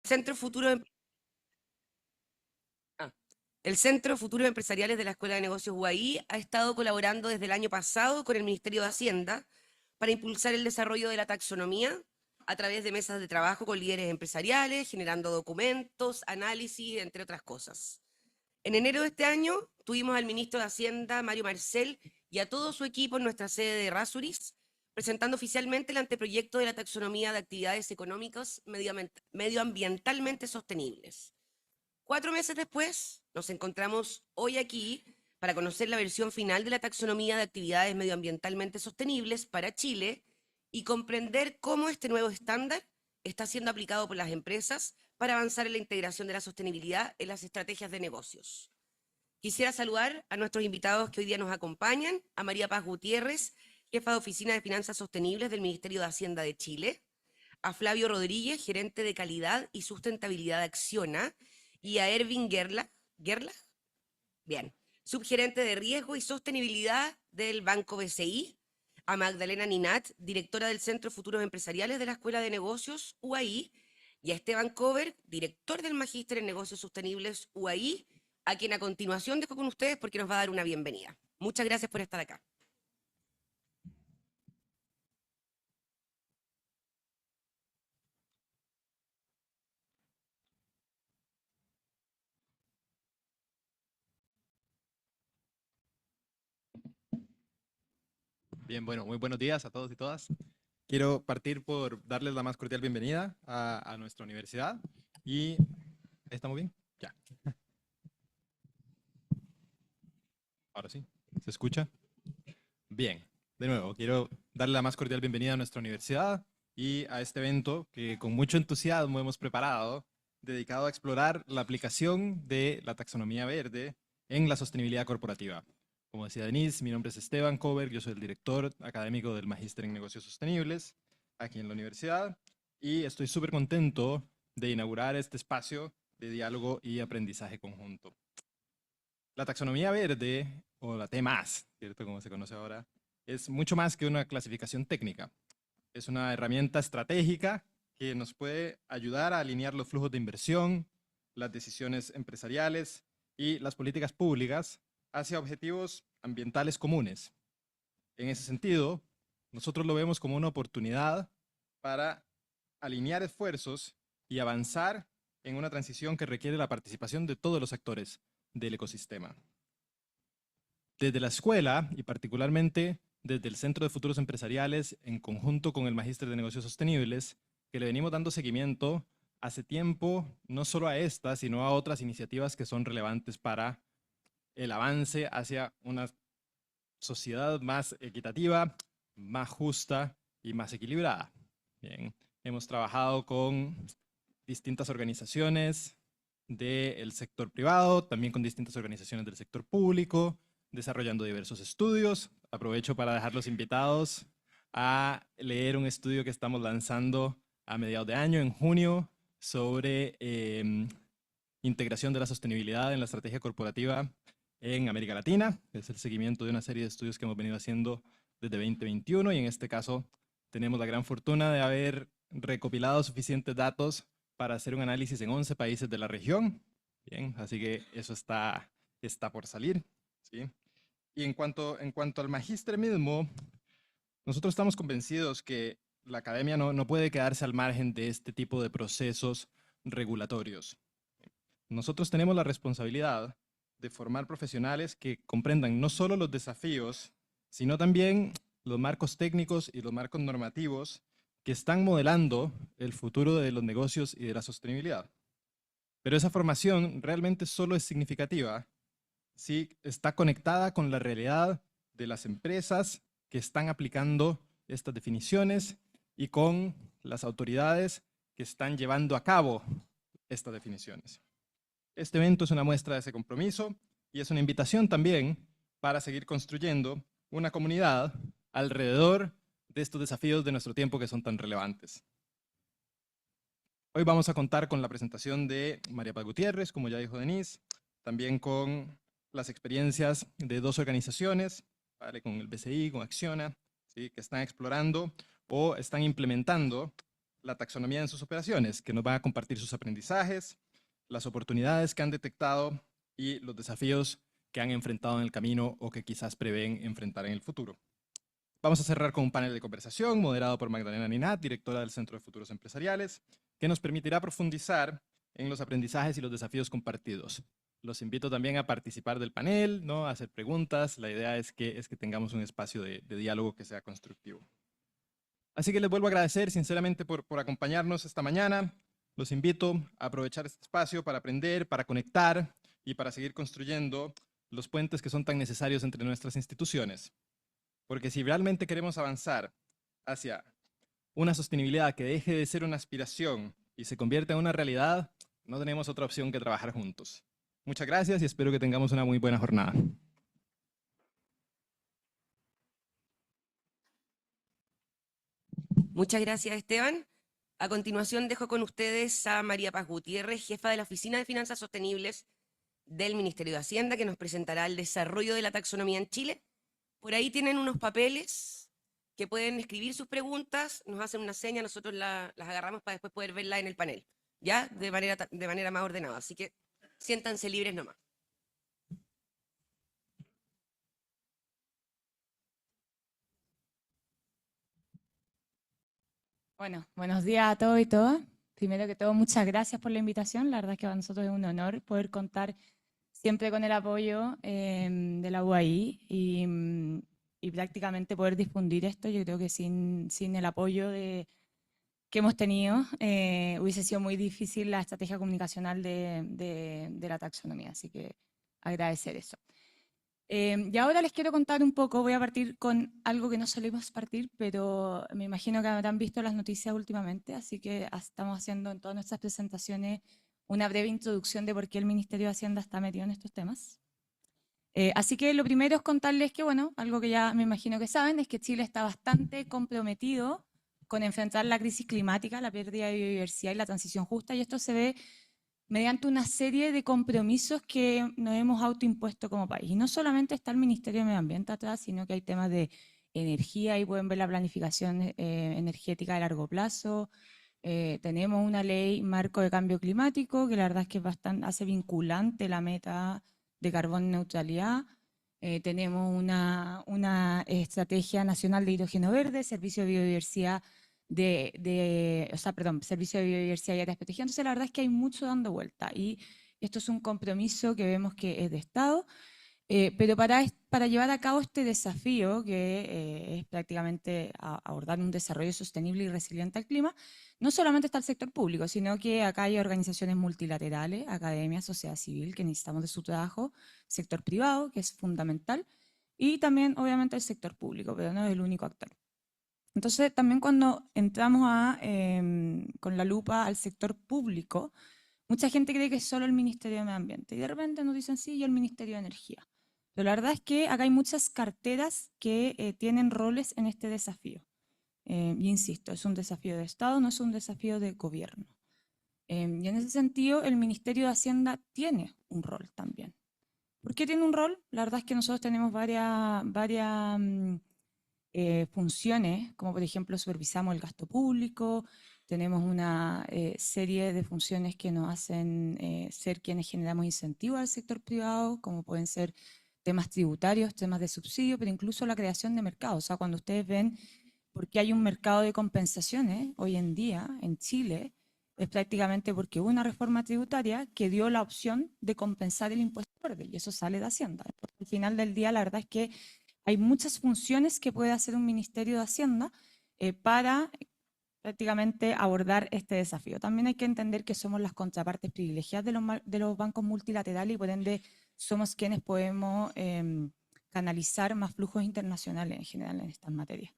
Centro Futuro Em- ah, el Centro Futuros Empresariales de la Escuela de Negocios UAI ha estado colaborando desde el año pasado con el Ministerio de Hacienda para impulsar el desarrollo de la taxonomía a través de mesas de trabajo con líderes empresariales, generando documentos, análisis, entre otras cosas. En enero de este año tuvimos al ministro de Hacienda, Mario Marcel, y a todo su equipo en nuestra sede de Rasuris, presentando oficialmente el anteproyecto de la taxonomía de actividades económicas medioambientalmente sostenibles. 4 meses después, nos encontramos hoy aquí para conocer la versión final de la taxonomía de actividades medioambientalmente sostenibles para Chile y comprender cómo este nuevo estándar está siendo aplicado por las empresas para avanzar en la integración de la sostenibilidad en las estrategias de negocios. Quisiera saludar a nuestros invitados que hoy día nos acompañan, a María Paz Gutiérrez, jefa de Oficina de Finanzas Sostenibles del Ministerio de Hacienda de Chile, a Flavio Rodríguez, gerente de calidad y sustentabilidad de Acciona, y a Ervin Gerlach, bien, subgerente de riesgo y sostenibilidad del Banco BCI, a Magdalena Ninat, directora del Centro Futuros Empresariales de la Escuela de Negocios UAI, y a Esteban Cover, director del Magíster en Negocios Sostenibles UAI, a quien a continuación dejo con ustedes porque nos va a dar una bienvenida. Muchas gracias por estar acá. Bien, bueno, muy buenos días a todos y todas. Quiero partir por darles la más cordial bienvenida a nuestra universidad. Y, ¿estamos bien? Ya, ahora sí. ¿Se escucha? Bien. De nuevo, quiero darle la más cordial bienvenida a nuestra universidad y a este evento que con mucho entusiasmo hemos preparado, dedicado a explorar la aplicación de la taxonomía verde en la sostenibilidad corporativa. Como decía Denise, mi nombre es Esteban Cover, yo soy el director académico del Magíster en Negocios Sostenibles aquí en la universidad y estoy súper contento de inaugurar este espacio de diálogo y aprendizaje conjunto. La taxonomía verde, o la T+, ¿cierto? Como se conoce ahora, es mucho más que una clasificación técnica. Es una herramienta estratégica que nos puede ayudar a alinear los flujos de inversión, las decisiones empresariales y las políticas públicas hacia objetivos ambientales comunes. En ese sentido, nosotros lo vemos como una oportunidad para alinear esfuerzos y avanzar en una transición que requiere la participación de todos los actores del ecosistema. Desde la escuela, y particularmente desde el Centro de Futuros Empresariales, en conjunto con el Magíster de Negocios Sostenibles, que le venimos dando seguimiento hace tiempo, no solo a esta, sino a otras iniciativas que son relevantes para el avance hacia una sociedad más equitativa, más justa y más equilibrada. Bien, hemos trabajado con distintas organizaciones del sector privado, también con distintas organizaciones del sector público, desarrollando diversos estudios. Aprovecho para dejar los invitados a leer un estudio que estamos lanzando a mediados de año, en junio, sobre integración de la sostenibilidad en la estrategia corporativa en América Latina. Es el seguimiento de una serie de estudios que hemos venido haciendo desde 2021 y en este caso tenemos la gran fortuna de haber recopilado suficientes datos para hacer un análisis en 11 países de la región. Bien, así que eso está por salir. ¿Sí? Y en cuanto al magíster mismo, nosotros estamos convencidos que la academia no puede quedarse al margen de este tipo de procesos regulatorios. Nosotros tenemos la responsabilidad de formar profesionales que comprendan no solo los desafíos, sino también los marcos técnicos y los marcos normativos que están modelando el futuro de los negocios y de la sostenibilidad. Pero esa formación realmente solo es significativa si está conectada con la realidad de las empresas que están aplicando estas definiciones y con las autoridades que están llevando a cabo estas definiciones. Este evento es una muestra de ese compromiso y es una invitación también para seguir construyendo una comunidad alrededor de estos desafíos de nuestro tiempo que son tan relevantes. Hoy vamos a contar con la presentación de María Paz Gutiérrez, como ya dijo Denise, también con las experiencias de dos organizaciones, ¿vale? Con el BCI, con Acciona, ¿sí? Que están explorando o están implementando la taxonomía en sus operaciones, que nos van a compartir sus aprendizajes, las oportunidades que han detectado y los desafíos que han enfrentado en el camino o que quizás prevén enfrentar en el futuro. Vamos a cerrar con un panel de conversación moderado por Magdalena Ninat, directora del Centro de Futuros Empresariales, que nos permitirá profundizar en los aprendizajes y los desafíos compartidos. Los invito también a participar del panel, ¿no? A hacer preguntas. La idea es que tengamos un espacio de diálogo que sea constructivo. Así que les vuelvo a agradecer sinceramente por acompañarnos esta mañana. Los invito a aprovechar este espacio para aprender, para conectar y para seguir construyendo los puentes que son tan necesarios entre nuestras instituciones. Porque si realmente queremos avanzar hacia una sostenibilidad que deje de ser una aspiración y se convierta en una realidad, no tenemos otra opción que trabajar juntos. Muchas gracias y espero que tengamos una muy buena jornada. Muchas gracias, Esteban. A continuación dejo con ustedes a María Paz Gutiérrez, jefa de la Oficina de Finanzas Sostenibles del Ministerio de Hacienda, que nos presentará el desarrollo de la taxonomía en Chile. Por ahí tienen unos papeles que pueden escribir sus preguntas, nos hacen una seña, nosotros las agarramos para después poder verla en el panel, ya de manera más ordenada. Así que siéntanse libres nomás. Bueno, buenos días a todos y todas. Primero que todo, muchas gracias por la invitación. La verdad es que para nosotros es un honor poder contar siempre con el apoyo de la UAI y prácticamente poder difundir esto. Yo creo que sin el apoyo que hemos tenido hubiese sido muy difícil la estrategia comunicacional de la taxonomía. Así que agradecer eso. Y ahora les quiero contar un poco, voy a partir con algo que no solemos partir, pero me imagino que habrán visto las noticias últimamente, así que estamos haciendo en todas nuestras presentaciones una breve introducción de por qué el Ministerio de Hacienda está metido en estos temas. Así que lo primero es contarles que, bueno, algo que ya me imagino que saben, es que Chile está bastante comprometido con enfrentar la crisis climática, la pérdida de biodiversidad y la transición justa, y esto se ve mediante una serie de compromisos que nos hemos autoimpuesto como país. Y no solamente está el Ministerio de Medio Ambiente atrás, sino que hay temas de energía, y pueden ver la planificación energética de largo plazo. Tenemos una ley marco de cambio climático, que la verdad es que hace vinculante la meta de carbón neutralidad. Tenemos una estrategia nacional de hidrógeno verde, servicio de biodiversidad Servicio de Biodiversidad y Áreas Protegidas. Entonces, la verdad es que hay mucho dando vuelta y esto es un compromiso que vemos que es de Estado, pero para llevar a cabo este desafío, que es prácticamente abordar un desarrollo sostenible y resiliente al clima, no solamente está el sector público, sino que acá hay organizaciones multilaterales, academia, sociedad civil, que necesitamos de su trabajo, sector privado, que es fundamental, y también, obviamente, el sector público, pero no es el único actor. Entonces, también cuando entramos con la lupa al sector público, mucha gente cree que es solo el Ministerio de Medio Ambiente y de repente nos dicen sí, y el Ministerio de Energía. Pero la verdad es que acá hay muchas carteras que tienen roles en este desafío. Y insisto, es un desafío de Estado, no es un desafío de gobierno. Y en ese sentido, el Ministerio de Hacienda tiene un rol también. ¿Por qué tiene un rol? La verdad es que nosotros tenemos varias funciones, como por ejemplo supervisamos el gasto público, tenemos una serie de funciones que nos hacen ser quienes generamos incentivos al sector privado, como pueden ser temas tributarios, temas de subsidio, pero incluso la creación de mercados. O sea, cuando ustedes ven por qué hay un mercado de compensaciones hoy en día en Chile, es prácticamente porque hubo una reforma tributaria que dio la opción de compensar el impuesto verde, y eso sale de Hacienda. Al final del día, la verdad es que hay muchas funciones que puede hacer un Ministerio de Hacienda para prácticamente abordar este desafío. También hay que entender que somos las contrapartes privilegiadas de los bancos multilaterales y por ende somos quienes podemos canalizar más flujos internacionales en general en estas materias.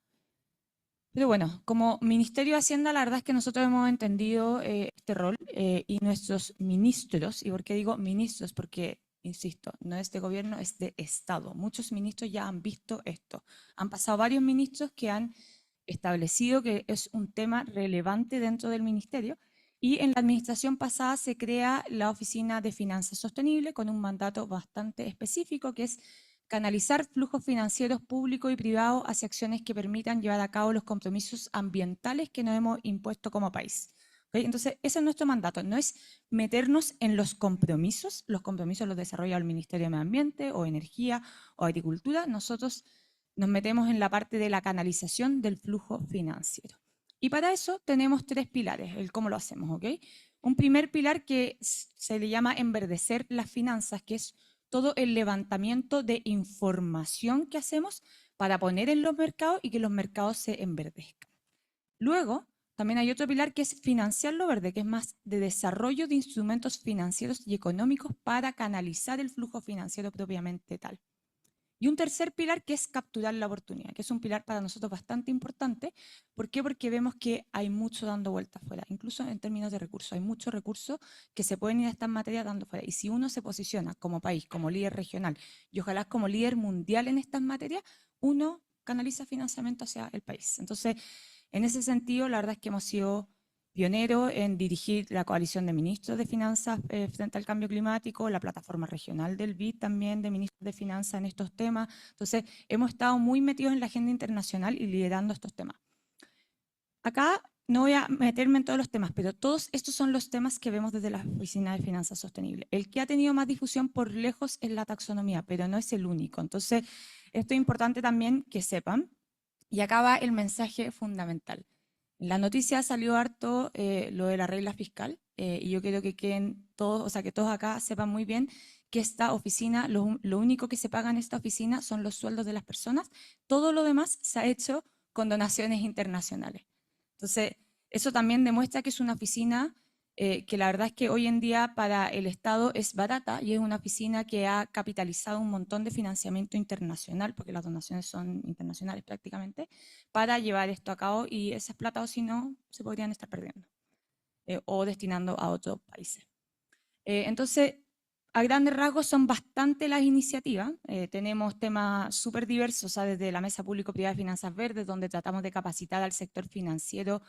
Pero bueno, como Ministerio de Hacienda, la verdad es que nosotros hemos entendido este rol y nuestros ministros, ¿y por qué digo ministros? Porque insisto, no es de gobierno, es de Estado. Muchos ministros ya han visto esto. Han pasado varios ministros que han establecido que es un tema relevante dentro del ministerio, y en la administración pasada se crea la Oficina de Finanzas Sostenibles con un mandato bastante específico, que es canalizar flujos financieros públicos y privados hacia acciones que permitan llevar a cabo los compromisos ambientales que nos hemos impuesto como país. ¿Ok? Entonces, ese es nuestro mandato, no es meternos en los compromisos los desarrolla el Ministerio de Medio Ambiente o Energía o Agricultura, nosotros nos metemos en la parte de la canalización del flujo financiero. Y para eso tenemos 3 pilares, el cómo lo hacemos, ¿ok? Un primer pilar que se le llama enverdecer las finanzas, que es todo el levantamiento de información que hacemos para poner en los mercados y que los mercados se enverdezcan. Luego, también hay otro pilar que es financiar lo verde, que es más de desarrollo de instrumentos financieros y económicos para canalizar el flujo financiero propiamente tal. Y un tercer pilar que es capturar la oportunidad, que es un pilar para nosotros bastante importante. ¿Por qué? Porque vemos que hay mucho dando vueltas fuera, incluso en términos de recursos. Hay muchos recursos que se pueden ir a estas materias dando fuera. Y si uno se posiciona como país, como líder regional y ojalá como líder mundial en estas materias, uno canaliza financiamiento hacia el país. Entonces, en ese sentido, la verdad es que hemos sido pionero en dirigir la coalición de ministros de finanzas frente al cambio climático, la plataforma regional del BID también de ministros de finanzas en estos temas. Entonces, hemos estado muy metidos en la agenda internacional y liderando estos temas. Acá no voy a meterme en todos los temas, pero todos estos son los temas que vemos desde la Oficina de Finanzas Sostenibles. El que ha tenido más difusión por lejos es la taxonomía, pero no es el único. Entonces, esto es importante también que sepan. Y acá va el mensaje fundamental. En la noticia salió harto lo de la regla fiscal y yo quiero que queden todos, o sea, que todos acá sepan muy bien que esta oficina, lo único que se paga en esta oficina son los sueldos de las personas. Todo lo demás se ha hecho con donaciones internacionales. Entonces, eso también demuestra que es una oficina que la verdad es que hoy en día para el Estado es barata y es una oficina que ha capitalizado un montón de financiamiento internacional, porque las donaciones son internacionales prácticamente, para llevar esto a cabo y esas plata o si no, se podrían estar perdiendo o destinando a otros países. Entonces, a grandes rasgos son bastante las iniciativas. Tenemos temas súper diversos, o sea, desde la Mesa Público-Privada de Finanzas Verdes, donde tratamos de capacitar al sector financiero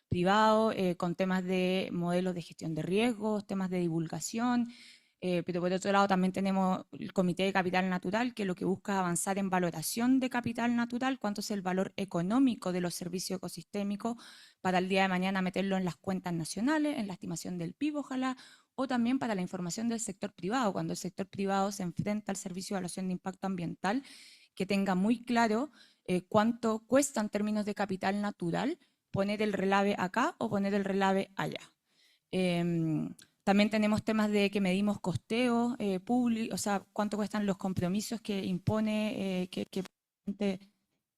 privado con temas de modelos de gestión de riesgos, temas de divulgación, pero por otro lado también tenemos el Comité de Capital Natural, que lo que busca es avanzar en valoración de capital natural, cuánto es el valor económico de los servicios ecosistémicos para el día de mañana meterlo en las cuentas nacionales, en la estimación del PIB, ojalá, o también para la información del sector privado, cuando el sector privado se enfrenta al servicio de evaluación de impacto ambiental, que tenga muy claro cuánto cuesta en términos de capital natural poner el relave acá o poner el relave allá. También tenemos temas de que medimos costeo público, o sea, cuánto cuestan los compromisos que impone, que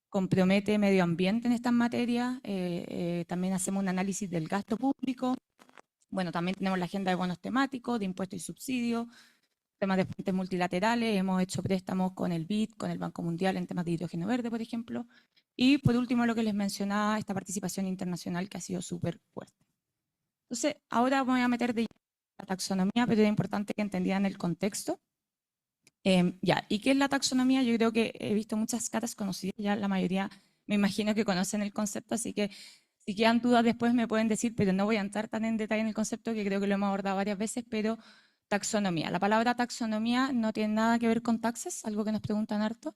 compromete medio ambiente en estas materias. También hacemos un análisis del gasto público. Bueno, también tenemos la agenda de bonos temáticos, de impuestos y subsidios, temas de fuentes multilaterales, hemos hecho préstamos con el BID, con el Banco Mundial en temas de hidrógeno verde, por ejemplo. Y por último, lo que les mencionaba, esta participación internacional que ha sido súper fuerte. Entonces, ahora voy a meter de la taxonomía, pero es importante que entendieran el contexto. ¿Y qué es la taxonomía? Yo creo que he visto muchas caras conocidas, ya la mayoría me imagino que conocen el concepto, así que si quedan dudas después me pueden decir, pero no voy a entrar tan en detalle en el concepto, que creo que lo hemos abordado varias veces, pero taxonomía. La palabra taxonomía no tiene nada que ver con taxes, algo que nos preguntan harto,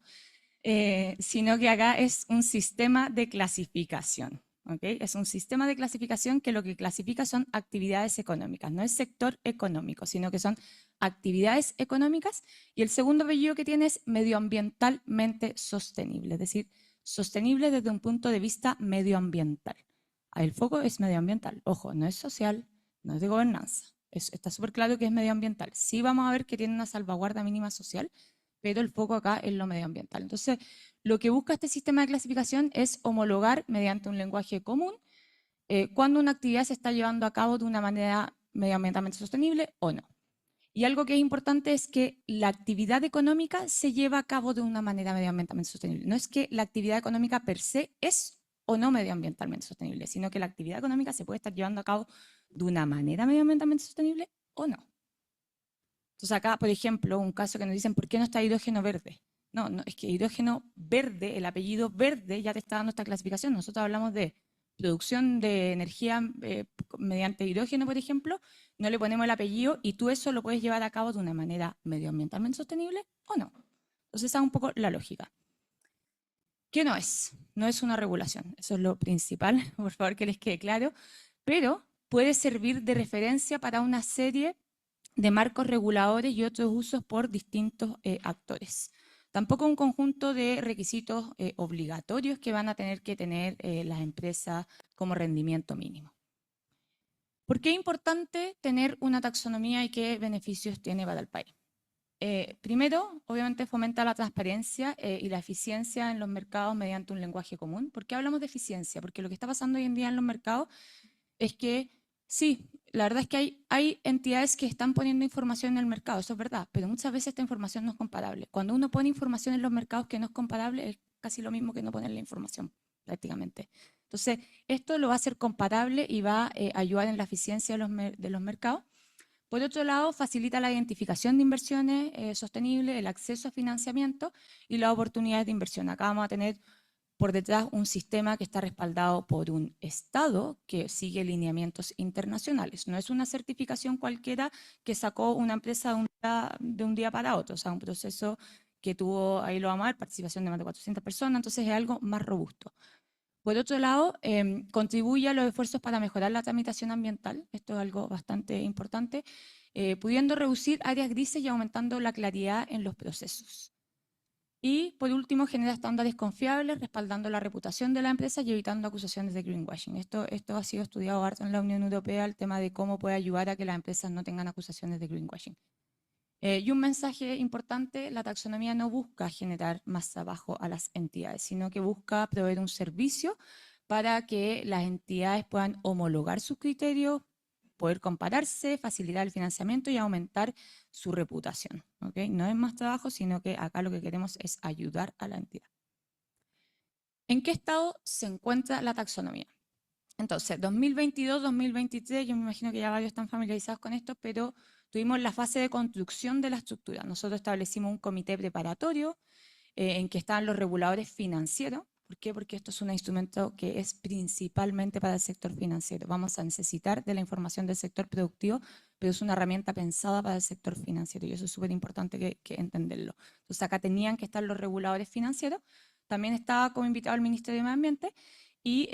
sino que acá es un sistema de clasificación. ¿Okay? Es un sistema de clasificación que lo que clasifica son actividades económicas, no es sector económico, sino que son actividades económicas, y el segundo apellido que tiene es medioambientalmente sostenible, es decir, sostenible desde un punto de vista medioambiental. El foco es medioambiental, ojo, no es social, no es de gobernanza, está súper claro que es medioambiental. Sí vamos a ver que tiene una salvaguarda mínima social, pero el foco acá es lo medioambiental. Entonces, lo que busca este sistema de clasificación es homologar mediante un lenguaje común cuando una actividad se está llevando a cabo de una manera medioambientalmente sostenible o no. Y algo que es importante es que la actividad económica se lleva a cabo de una manera medioambientalmente sostenible. No es que la actividad económica per se es o no medioambientalmente sostenible, sino que la actividad económica se puede estar llevando a cabo de una manera medioambientalmente sostenible o no. Entonces acá, por ejemplo, un caso que nos dicen, ¿por qué no está hidrógeno verde? No, es que hidrógeno verde, el apellido verde ya te está dando esta clasificación. Nosotros hablamos de producción de energía mediante hidrógeno, por ejemplo, no le ponemos el apellido y tú eso lo puedes llevar a cabo de una manera medioambientalmente sostenible o no. Entonces, esa es un poco la lógica. ¿Qué no es? No es una regulación, eso es lo principal, por favor que les quede claro, pero puede servir de referencia para una serie de marcos reguladores y otros usos por distintos actores. Tampoco un conjunto de requisitos obligatorios que van a tener que tener las empresas como rendimiento mínimo. ¿Por qué es importante tener una taxonomía y qué beneficios tiene para el país? Primero, obviamente fomenta la transparencia y la eficiencia en los mercados mediante un lenguaje común. ¿Por qué hablamos de eficiencia? Porque lo que está pasando hoy en día en los mercados es que sí, la verdad es que hay entidades que están poniendo información en el mercado, eso es verdad, pero muchas veces esta información no es comparable. Cuando uno pone información en los mercados que no es comparable, es casi lo mismo que no poner la información, prácticamente. Entonces, esto lo va a hacer comparable y va a ayudar en la eficiencia de los mercados. Por otro lado, facilita la identificación de inversiones sostenibles, el acceso a financiamiento y las oportunidades de inversión. Acá vamos a tener por detrás un sistema que está respaldado por un Estado que sigue lineamientos internacionales. No es una certificación cualquiera que sacó una empresa de un día para otro, o sea, un proceso que tuvo, ahí lo vamos a ver, participación de más de 400 personas, entonces es algo más robusto. Por otro lado, contribuye a los esfuerzos para mejorar la tramitación ambiental, esto es algo bastante importante, pudiendo reducir áreas grises y aumentando la claridad en los procesos. Y por último, genera estándares confiables, respaldando la reputación de la empresa y evitando acusaciones de greenwashing. Esto ha sido estudiado harto en la Unión Europea, el tema de cómo puede ayudar a que las empresas no tengan acusaciones de greenwashing. Y un mensaje importante, la taxonomía no busca generar más trabajo a las entidades, sino que busca proveer un servicio para que las entidades puedan homologar sus criterios, poder compararse, facilitar el financiamiento y aumentar su reputación. ¿Okay? No es más trabajo, sino que acá lo que queremos es ayudar a la entidad. ¿En qué estado se encuentra la taxonomía? Entonces, 2022-2023, yo me imagino que ya varios están familiarizados con esto, pero tuvimos la fase de construcción de la estructura. Nosotros establecimos un comité preparatorio en que estaban los reguladores financieros. ¿Por qué? Porque esto es un instrumento que es principalmente para el sector financiero. Vamos a necesitar de la información del sector productivo, pero es una herramienta pensada para el sector financiero y eso es súper importante que entenderlo. Entonces acá tenían que estar los reguladores financieros. También estaba como invitado el Ministerio de Medio Ambiente y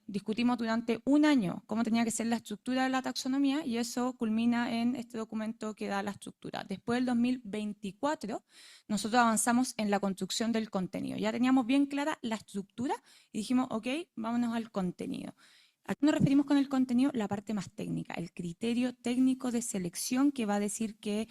discutimos durante un año cómo tenía que ser la estructura de la taxonomía y eso culmina en este documento que da la estructura. Después del 2024, nosotros avanzamos en la construcción del contenido. Ya teníamos bien clara la estructura y dijimos, ok, vámonos al contenido. ¿A qué nos referimos con el contenido? La parte más técnica, el criterio técnico de selección que va a decir que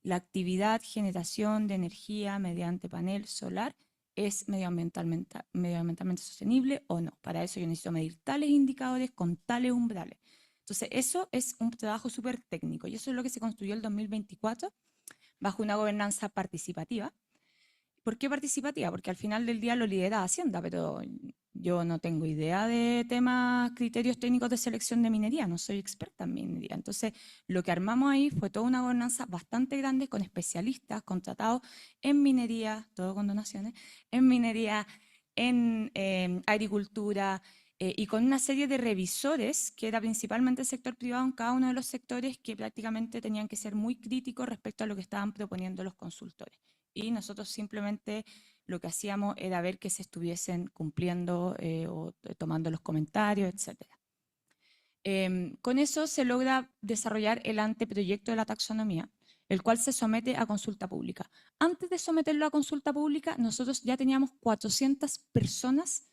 la actividad, generación de energía mediante panel solar es medioambientalmente sostenible o no. Para eso yo necesito medir tales indicadores con tales umbrales. Entonces, eso es un trabajo súper técnico y eso es lo que se construyó en el 2024 bajo una gobernanza participativa. ¿Por qué participativa? Porque al final del día lo lidera Hacienda, pero yo no tengo idea de temas, criterios técnicos de selección de minería, no soy experta en minería. Entonces, lo que armamos ahí fue toda una gobernanza bastante grande con especialistas contratados en minería, todo con donaciones, en minería, en agricultura, y con una serie de revisores, que era principalmente el sector privado en cada uno de los sectores, que prácticamente tenían que ser muy críticos respecto a lo que estaban proponiendo los consultores. Y nosotros simplemente lo que hacíamos era ver que se estuviesen cumpliendo o tomando los comentarios, etc. Con eso se logra desarrollar el anteproyecto de la taxonomía, el cual se somete a consulta pública. Antes de someterlo a consulta pública, nosotros ya teníamos 400 personas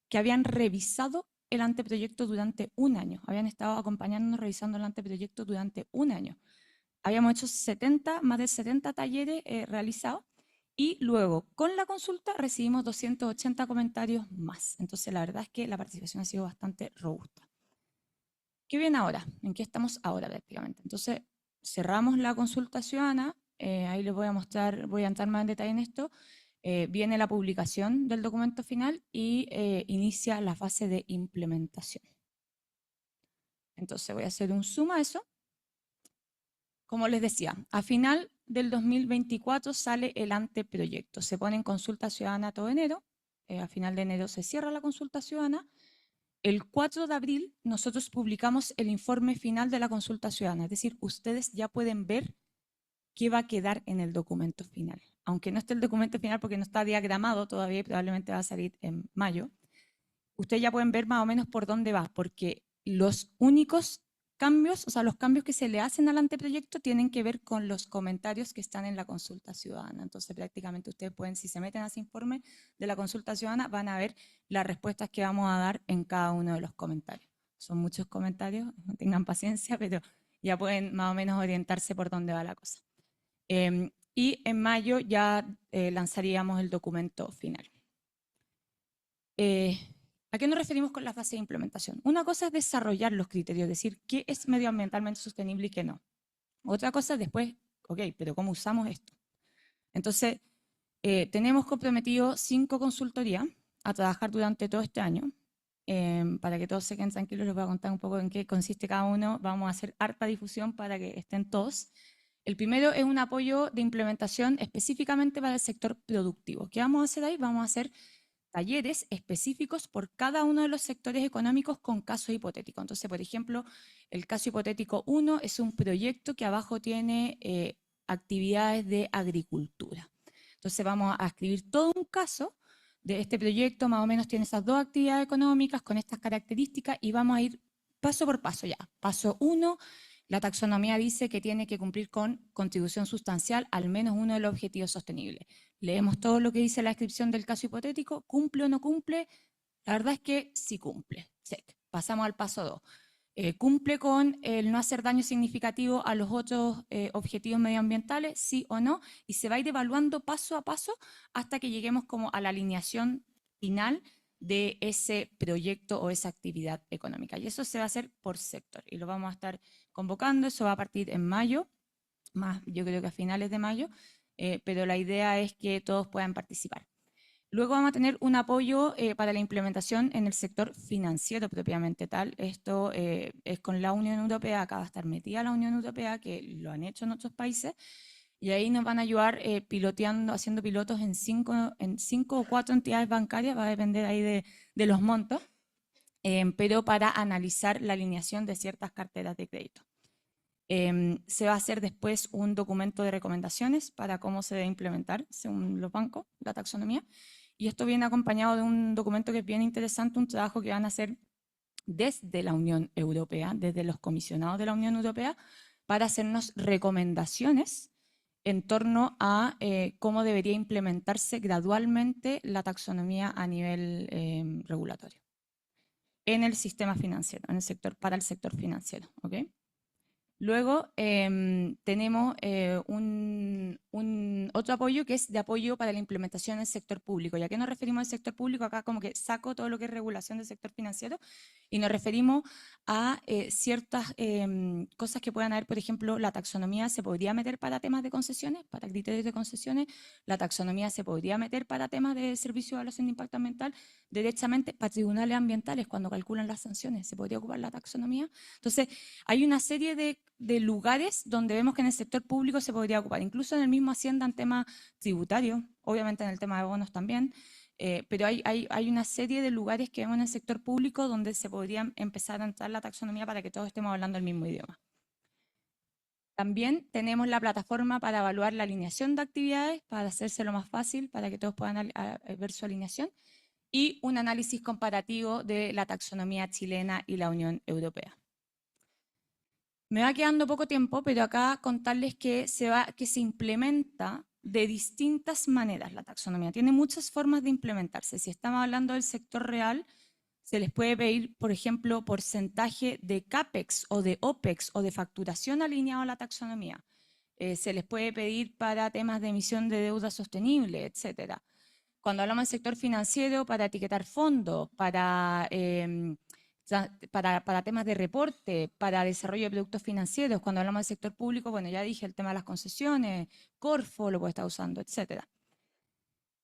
que habían revisado el anteproyecto durante un año, habían estado acompañándonos revisando el anteproyecto durante un año. Habíamos hecho más de 70 talleres realizados y luego con la consulta recibimos 280 comentarios más. Entonces la verdad es que la participación ha sido bastante robusta. ¿Qué viene ahora? ¿En qué estamos ahora prácticamente? Entonces cerramos la consulta ciudadana, ahí les voy a mostrar, voy a entrar más en detalle en esto. Viene la publicación del documento final y inicia la fase de implementación. Entonces voy a hacer un zoom a eso. Como les decía, a final del 2024 sale el anteproyecto. Se pone en consulta ciudadana todo enero. A final de enero se cierra la consulta ciudadana. El 4 de abril nosotros publicamos el informe final de la consulta ciudadana. Es decir, ustedes ya pueden ver qué va a quedar en el documento final. aunque no esté el documento final porque no está diagramado todavía y probablemente va a salir en mayo, ustedes ya pueden ver más o menos por dónde va, porque los únicos cambios, o sea, los cambios que se le hacen al anteproyecto tienen que ver con los comentarios que están en la consulta ciudadana. Entonces, prácticamente ustedes pueden, si se meten a ese informe de la consulta ciudadana, van a ver las respuestas que vamos a dar en cada uno de los comentarios. Son muchos comentarios, no tengan paciencia, pero ya pueden más o menos orientarse por dónde va la cosa. Y en mayo ya lanzaríamos el documento final. ¿A qué nos referimos con la fase de implementación? Una cosa es desarrollar los criterios, decir qué es medioambientalmente sostenible y qué no. Otra cosa es después, ok, pero ¿cómo usamos esto? Entonces, tenemos comprometido 5 consultorías a trabajar durante todo este año. Para que todos se queden tranquilos, les voy a contar un poco en qué consiste cada uno. Vamos a hacer harta difusión para que estén todos. El primero es un apoyo de implementación específicamente para el sector productivo. ¿Qué vamos a hacer ahí? Vamos a hacer talleres específicos por cada uno de los sectores económicos con casos hipotéticos. Entonces, por ejemplo, el caso hipotético 1 es un proyecto que abajo tiene actividades de agricultura. Entonces, vamos a escribir todo un caso de este proyecto, más o menos tiene esas 2 actividades económicas con estas características y vamos a ir paso por paso ya. Paso 1, la taxonomía dice que tiene que cumplir con contribución sustancial al menos uno de los objetivos sostenibles. Leemos todo lo que dice la descripción del caso hipotético, ¿cumple o no cumple? La verdad es que sí cumple. Check. Pasamos al paso 2. ¿Cumple con el no hacer daño significativo a los otros objetivos medioambientales? Sí o no. Y se va a ir evaluando paso a paso hasta que lleguemos como a la alineación final de ese proyecto o esa actividad económica. Y eso se va a hacer por sector y lo vamos a estar convocando. Eso va a partir en mayo, más yo creo que a finales de mayo, pero la idea es que todos puedan participar. Luego vamos a tener un apoyo para la implementación en el sector financiero propiamente tal. Esto es con la Unión Europea, acá va a estar metida la Unión Europea, que lo han hecho en otros países, y ahí nos van a ayudar piloteando, haciendo pilotos en 5 o 4 entidades bancarias, va a depender ahí de los montos, pero para analizar la alineación de ciertas carteras de crédito. Se va a hacer después un documento de recomendaciones para cómo se debe implementar, según los bancos, la taxonomía. Y esto viene acompañado de un documento que es bien interesante, un trabajo que van a hacer desde la Unión Europea, desde los comisionados de la Unión Europea, para hacernos recomendaciones en torno a cómo debería implementarse gradualmente la taxonomía a nivel regulatorio en el sistema financiero, en el sector, para el sector financiero. ¿Okay? Luego tenemos otro apoyo que es de apoyo para la implementación en el sector público. ¿Y a qué nos referimos al sector público? Acá como que saco todo lo que es regulación del sector financiero y nos referimos a ciertas cosas que puedan haber. Por ejemplo, la taxonomía se podría meter para temas de concesiones, para criterios de concesiones. La taxonomía se podría meter para temas de servicio de evaluación de impacto ambiental. Derechamente, para tribunales ambientales, cuando calculan las sanciones, se podría ocupar la taxonomía. Entonces, hay una serie de lugares donde vemos que en el sector público se podría ocupar, incluso en el mismo Hacienda en tema tributario, obviamente en el tema de bonos también, pero hay una serie de lugares que vemos en el sector público donde se podría empezar a entrar la taxonomía para que todos estemos hablando el mismo idioma. También tenemos la plataforma para evaluar la alineación de actividades, para hacérselo más fácil, para que todos puedan ver su alineación, y un análisis comparativo de la taxonomía chilena y la Unión Europea. Me va quedando poco tiempo, pero acá contarles que se implementa de distintas maneras la taxonomía. Tiene muchas formas de implementarse. Si estamos hablando del sector real, se les puede pedir, por ejemplo, porcentaje de CAPEX o de OPEX o de facturación alineado a la taxonomía. Se les puede pedir para temas de emisión de deuda sostenible, etc. Cuando hablamos del sector financiero, para etiquetar fondos, para temas de reporte, para desarrollo de productos financieros. Cuando hablamos del sector público, bueno, ya dije el tema de las concesiones, Corfo lo puede estar usando, etc.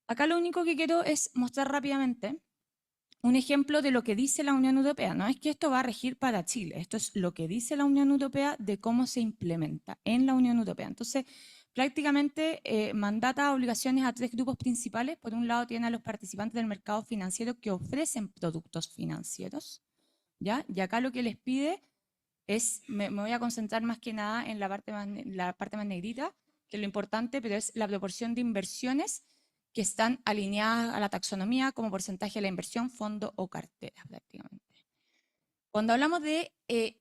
Acá lo único que quiero es mostrar rápidamente un ejemplo de lo que dice la Unión Europea. No es que esto va a regir para Chile, esto es lo que dice la Unión Europea de cómo se implementa en la Unión Europea. Entonces, prácticamente mandata obligaciones a 3 grupos principales. Por un lado, tiene a los participantes del mercado financiero que ofrecen productos financieros, ¿ya? Y acá lo que les pide es, me voy a concentrar más que nada en la parte más negrita, que es lo importante, pero es la proporción de inversiones que están alineadas a la taxonomía como porcentaje de la inversión, fondo o cartera, prácticamente. Cuando hablamos de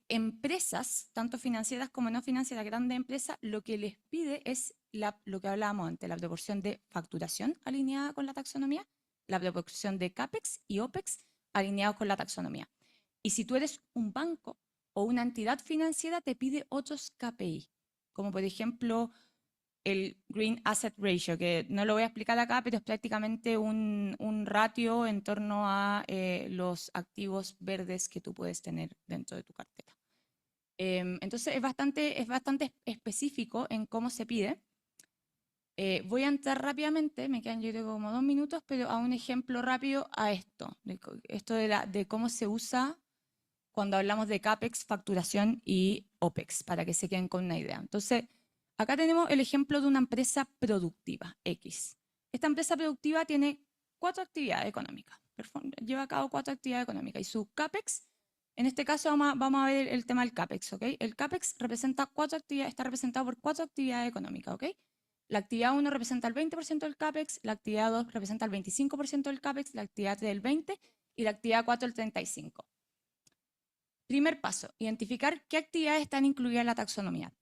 empresas, tanto financieras como no financieras, grandes empresas, lo que les pide es lo que hablábamos antes, la proporción de facturación alineada con la taxonomía, la proporción de CAPEX y OPEX alineados con la taxonomía. Y si tú eres un banco o una entidad financiera, te pide otros KPI, como por ejemplo el Green Asset Ratio, que no lo voy a explicar acá, pero es prácticamente un ratio en torno a los activos verdes que tú puedes tener dentro de tu cartera. Entonces es bastante específico en cómo se pide. Voy a entrar rápidamente, me quedan yo creo como 2 minutos, pero a un ejemplo rápido a esto, de cómo se usa cuando hablamos de CAPEX, facturación y OPEX, para que se queden con una idea. Entonces, acá tenemos el ejemplo de una empresa productiva, X. Esta empresa productiva tiene 4 actividades económicas, lleva a cabo 4 actividades económicas, y su CAPEX, en este caso vamos a ver el tema del CAPEX, ¿ok? El CAPEX representa 4 actividades, está representado por 4 actividades económicas, ¿ok? La actividad 1 representa el 20% del CAPEX, la actividad 2 representa el 25% del CAPEX, la actividad 3 el 20% y la actividad 4 el 35%. Primer paso, identificar qué actividades están incluidas en la taxonomía.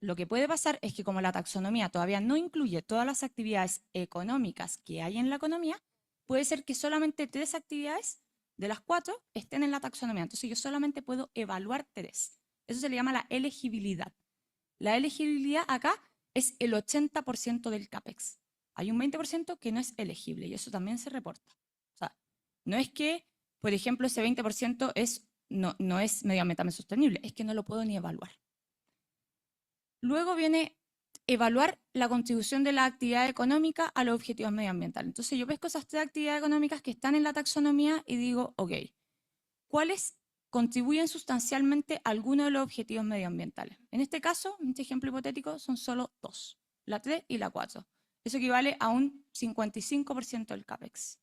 Lo que puede pasar es que como la taxonomía todavía no incluye todas las actividades económicas que hay en la economía, puede ser que solamente 3 actividades de las 4 estén en la taxonomía. Entonces yo solamente puedo evaluar 3. Eso se le llama la elegibilidad. La elegibilidad acá es el 80% del CAPEX. Hay un 20% que no es elegible y eso también se reporta. O sea, no es que, por ejemplo, ese 20% no es medioambientalmente sostenible, es que no lo puedo ni evaluar. Luego viene evaluar la contribución de la actividad económica a los objetivos medioambientales. Entonces yo pesco esas 3 actividades económicas que están en la taxonomía y digo, ok, ¿cuáles contribuyen sustancialmente a alguno de los objetivos medioambientales? En este caso, en este ejemplo hipotético, son solo 2, la 3 y la 4. Eso equivale a un 55% del CAPEX.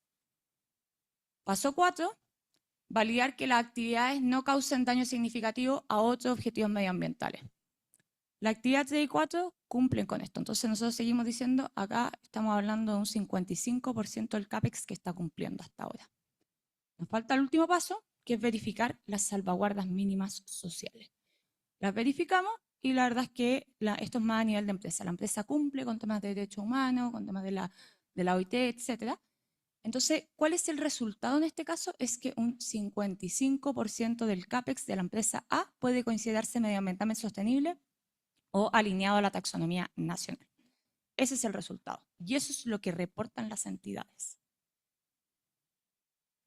Paso 4, validar que las actividades no causen daño significativo a otros objetivos medioambientales. La actividad 3 y 4 cumplen con esto. Entonces nosotros seguimos diciendo, acá estamos hablando de un 55% del CAPEX que está cumpliendo hasta ahora. Nos falta el último paso, que es verificar las salvaguardas mínimas sociales. Las verificamos y la verdad es que esto es más a nivel de empresa. La empresa cumple con temas de derechos humanos, con temas de la OIT, etc. Entonces, ¿cuál es el resultado en este caso? Es que un 55% del CAPEX de la empresa A puede considerarse medioambientalmente sostenible o alineado a la taxonomía nacional. Ese es el resultado. Y eso es lo que reportan las entidades.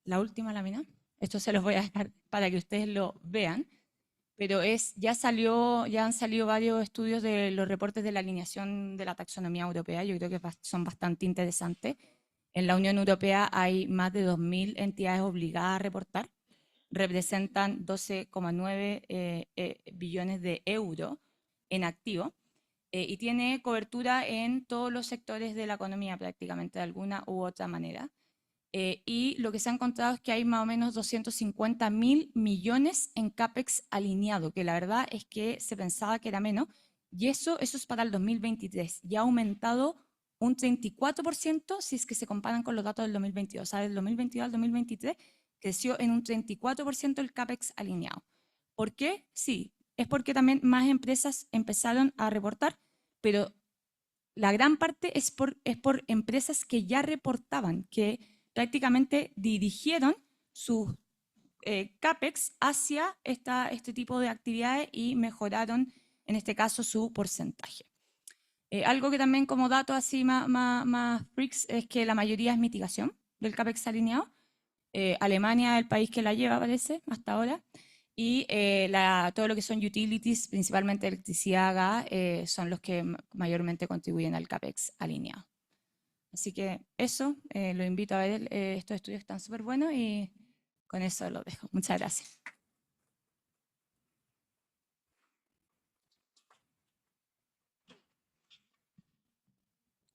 La última lámina. Esto se los voy a dejar para que ustedes lo vean. Pero ya han salido varios estudios de los reportes de la alineación de la taxonomía europea. Yo creo que son bastante interesantes. En la Unión Europea hay más de 2.000 entidades obligadas a reportar. Representan 12,9 billones de euros en activo y tiene cobertura en todos los sectores de la economía prácticamente de alguna u otra manera. Y lo que se ha encontrado es que hay más o menos 250.000 millones en CAPEX alineado, que la verdad es que se pensaba que era menos, y eso es para el 2023, y ha aumentado un 34% si es que se comparan con los datos del 2022. O sea, del 2022 al 2023 creció en un 34% el CAPEX alineado. ¿Por qué? Sí, es porque también más empresas empezaron a reportar, pero la gran parte es por empresas que ya reportaban, que prácticamente dirigieron sus CAPEX hacia este tipo de actividades y mejoraron, en este caso, su porcentaje. Algo que también como dato así más freaks es que la mayoría es mitigación del CAPEX alineado. Alemania es el país que la lleva, parece, hasta ahora. Y todo lo que son utilities, principalmente electricidad, gas, son los que mayormente contribuyen al CAPEX alineado. Así que eso, lo invito a ver estos estudios que están súper buenos y con eso lo dejo. Muchas gracias.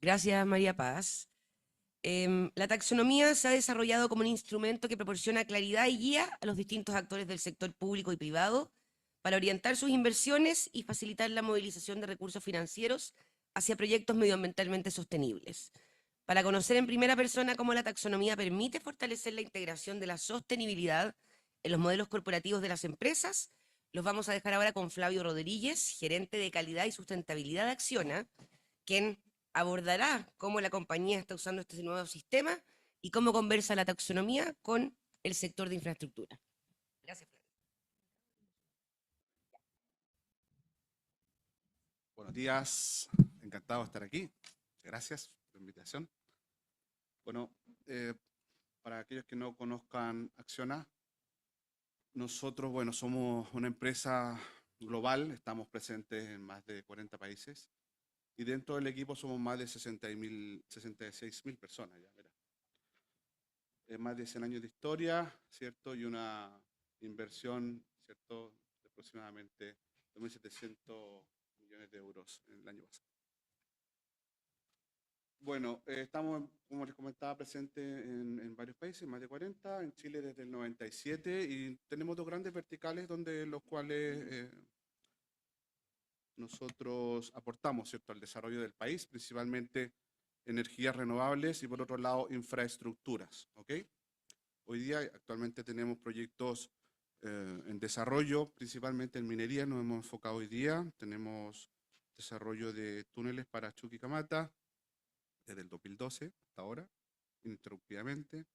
Gracias, María Paz. La taxonomía se ha desarrollado como un instrumento que proporciona claridad y guía a los distintos actores del sector público y privado para orientar sus inversiones y facilitar la movilización de recursos financieros hacia proyectos medioambientalmente sostenibles. Para conocer en primera persona cómo la taxonomía permite fortalecer la integración de la sostenibilidad en los modelos corporativos de las empresas, los vamos a dejar ahora con Flavio Rodríguez, gerente de calidad y sustentabilidad de Acciona, quien abordará cómo la compañía está usando este nuevo sistema y cómo conversa la taxonomía con el sector de infraestructura. Gracias, Flavio. Buenos días, encantado de estar aquí. Gracias por la invitación. Bueno, para aquellos que no conozcan Acciona, nosotros, bueno, somos una empresa global, estamos presentes en más de 40 países y dentro del equipo somos más de 66.000 personas. Ya, verá. Más de 100 años de historia, ¿cierto? Y una inversión, ¿cierto? De aproximadamente 2.700 millones de euros en el año pasado. Bueno, estamos, como les comentaba, presentes en varios países, más de 40, en Chile desde el 97, y tenemos dos grandes verticales donde los cuales nosotros aportamos, ¿cierto?, al desarrollo del país, principalmente energías renovables y por otro lado infraestructuras, ¿ok? Hoy día actualmente tenemos proyectos en desarrollo, principalmente en minería, nos hemos enfocado hoy día, tenemos desarrollo de túneles para Chuquicamata, desde el 2012 hasta ahora, ininterrumpidamente.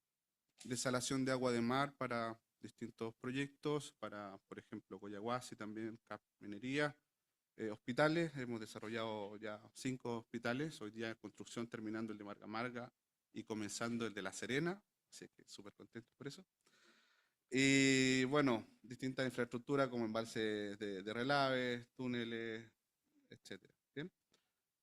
Desalación de agua de mar para distintos proyectos, para, por ejemplo, Coyahuasi, también CAP Minería. Hospitales, hemos desarrollado ya 5 hospitales, hoy día en construcción, terminando el de Marga Marga y comenzando el de La Serena, así que súper contentos por eso. Y bueno, distintas infraestructuras como embalses de relaves, túneles, etcétera. ¿Bien?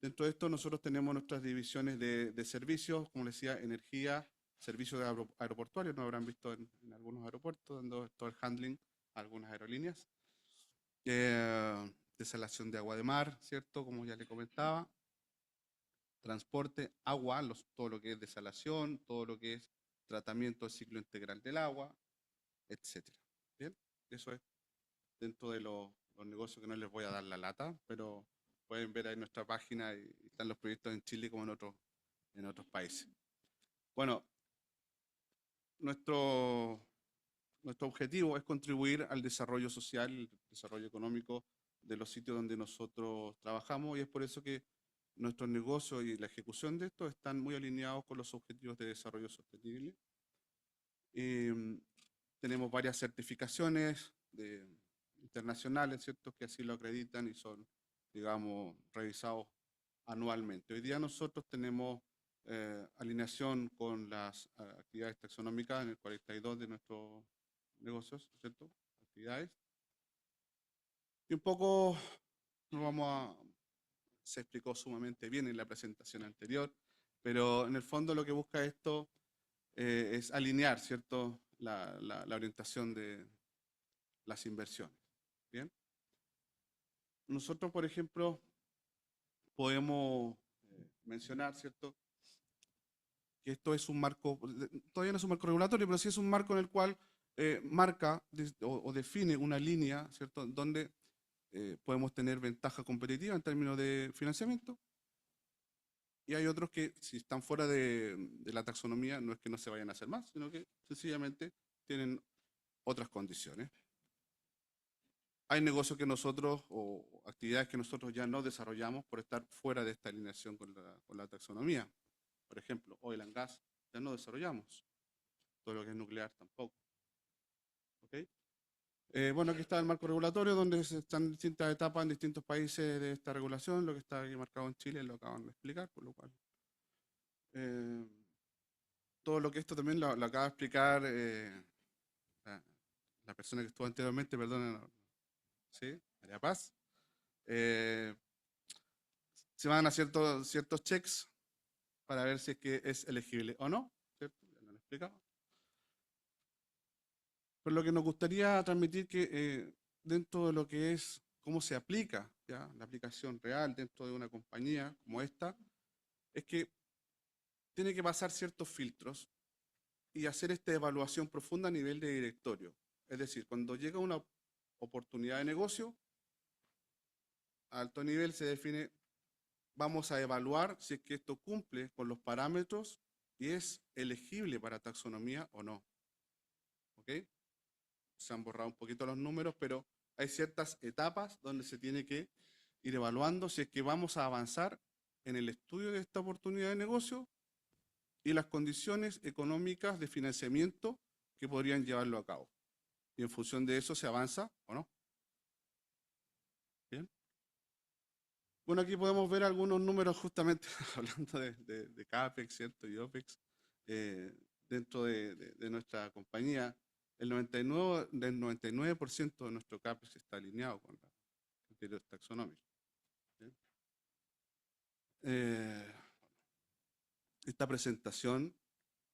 Dentro de esto nosotros tenemos nuestras divisiones de servicios, como les decía, energía, servicios aeroportuarios, nos habrán visto en algunos aeropuertos, dando todo el handling a algunas aerolíneas. Desalación de agua de mar, ¿cierto? Como ya le comentaba. Transporte, agua, todo lo que es desalación, todo lo que es tratamiento del ciclo integral del agua, etcétera. Bien, eso es dentro de los negocios que no les voy a dar la lata, pero pueden ver ahí en nuestra página y están los proyectos en Chile como en otros países. Bueno, nuestro objetivo es contribuir al desarrollo social, el desarrollo económico de los sitios donde nosotros trabajamos, y es por eso que nuestros negocios y la ejecución de esto están muy alineados con los objetivos de desarrollo sostenible. Tenemos varias certificaciones internacionales, ¿cierto?, que así lo acreditan y son, digamos, revisados anualmente. Hoy día nosotros tenemos alineación con las actividades taxonómicas en el 42 de nuestros negocios, ¿cierto?, actividades. Y un poco se explicó sumamente bien en la presentación anterior, pero en el fondo lo que busca esto es alinear, ¿cierto?, la orientación de las inversiones. ¿Bien? Nosotros, por ejemplo, podemos mencionar, ¿cierto?, que esto es un marco, todavía no es un marco regulatorio, pero sí es un marco en el cual marca o define una línea, ¿cierto?, donde podemos tener ventaja competitiva en términos de financiamiento. Y hay otros que, si están fuera de la taxonomía, no es que no se vayan a hacer más, sino que sencillamente tienen otras condiciones. Hay negocios que nosotros, o actividades que nosotros ya no desarrollamos por estar fuera de esta alineación con la taxonomía. Por ejemplo, oil and gas, ya no desarrollamos. Todo lo que es nuclear tampoco. ¿Okay? Bueno, aquí está el marco regulatorio, donde están distintas etapas en distintos países de esta regulación. Lo que está aquí marcado en Chile lo acaban de explicar, por lo cual todo lo que esto también lo acaba de explicar la persona que estuvo anteriormente, perdón, ¿sí? María Paz. Se van a ciertos checks para ver si es que es elegible o no, ¿cierto? Ya lo han explicado. Pero lo que nos gustaría transmitir que dentro de lo que es cómo se aplica, ¿ya?, la aplicación real dentro de una compañía como esta, es que tiene que pasar ciertos filtros y hacer esta evaluación profunda a nivel de directorio. Es decir, cuando llega una oportunidad de negocio, a alto nivel se define vamos a evaluar si es que esto cumple con los parámetros y es elegible para taxonomía o no. ¿Ok? Se han borrado un poquito los números, pero hay ciertas etapas donde se tiene que ir evaluando si es que vamos a avanzar en el estudio de esta oportunidad de negocio y las condiciones económicas de financiamiento que podrían llevarlo a cabo. Y en función de eso se avanza o no. Bien. Bueno, aquí podemos ver algunos números justamente hablando de CAPEX, ¿cierto? Y OPEX dentro de nuestra compañía. El 99% de nuestro CAPEX está alineado con los criterios taxonómicos. ¿Bien? Esta presentación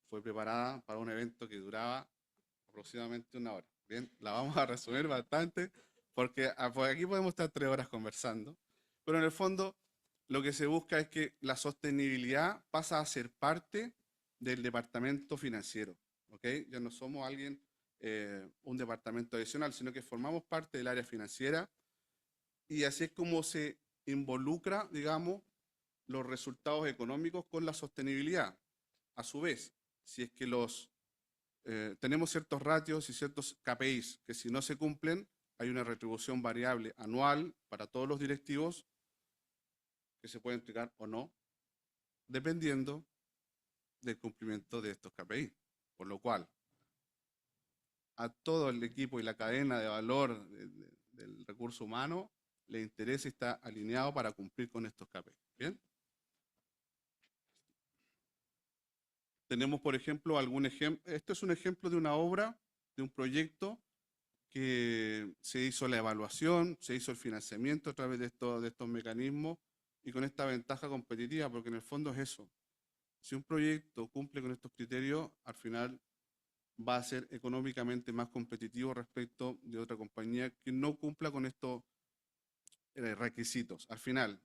fue preparada para un evento que duraba aproximadamente 1 hora. Bien, la vamos a resumir bastante porque por aquí podemos estar 3 horas conversando, pero en el fondo lo que se busca es que la sostenibilidad pasa a ser parte del departamento financiero, ¿ok? Ya no somos un departamento adicional, sino que formamos parte del área financiera y así es como se involucra, digamos, los resultados económicos con la sostenibilidad. A su vez, si es que tenemos ciertos ratios y ciertos KPIs que si no se cumplen, hay una retribución variable anual para todos los directivos que se puede entregar o no, dependiendo del cumplimiento de estos KPIs. Por lo cual, a todo el equipo y la cadena de valor del recurso humano le interesa y está alineado para cumplir con estos KPIs. ¿Bien? Tenemos, por ejemplo, algún ejemplo. Este es un ejemplo de una obra, de un proyecto que se hizo la evaluación, se hizo el financiamiento a través de estos mecanismos y con esta ventaja competitiva, porque en el fondo es eso. Si un proyecto cumple con estos criterios, al final va a ser económicamente más competitivo respecto de otra compañía que no cumpla con estos requisitos. Al final,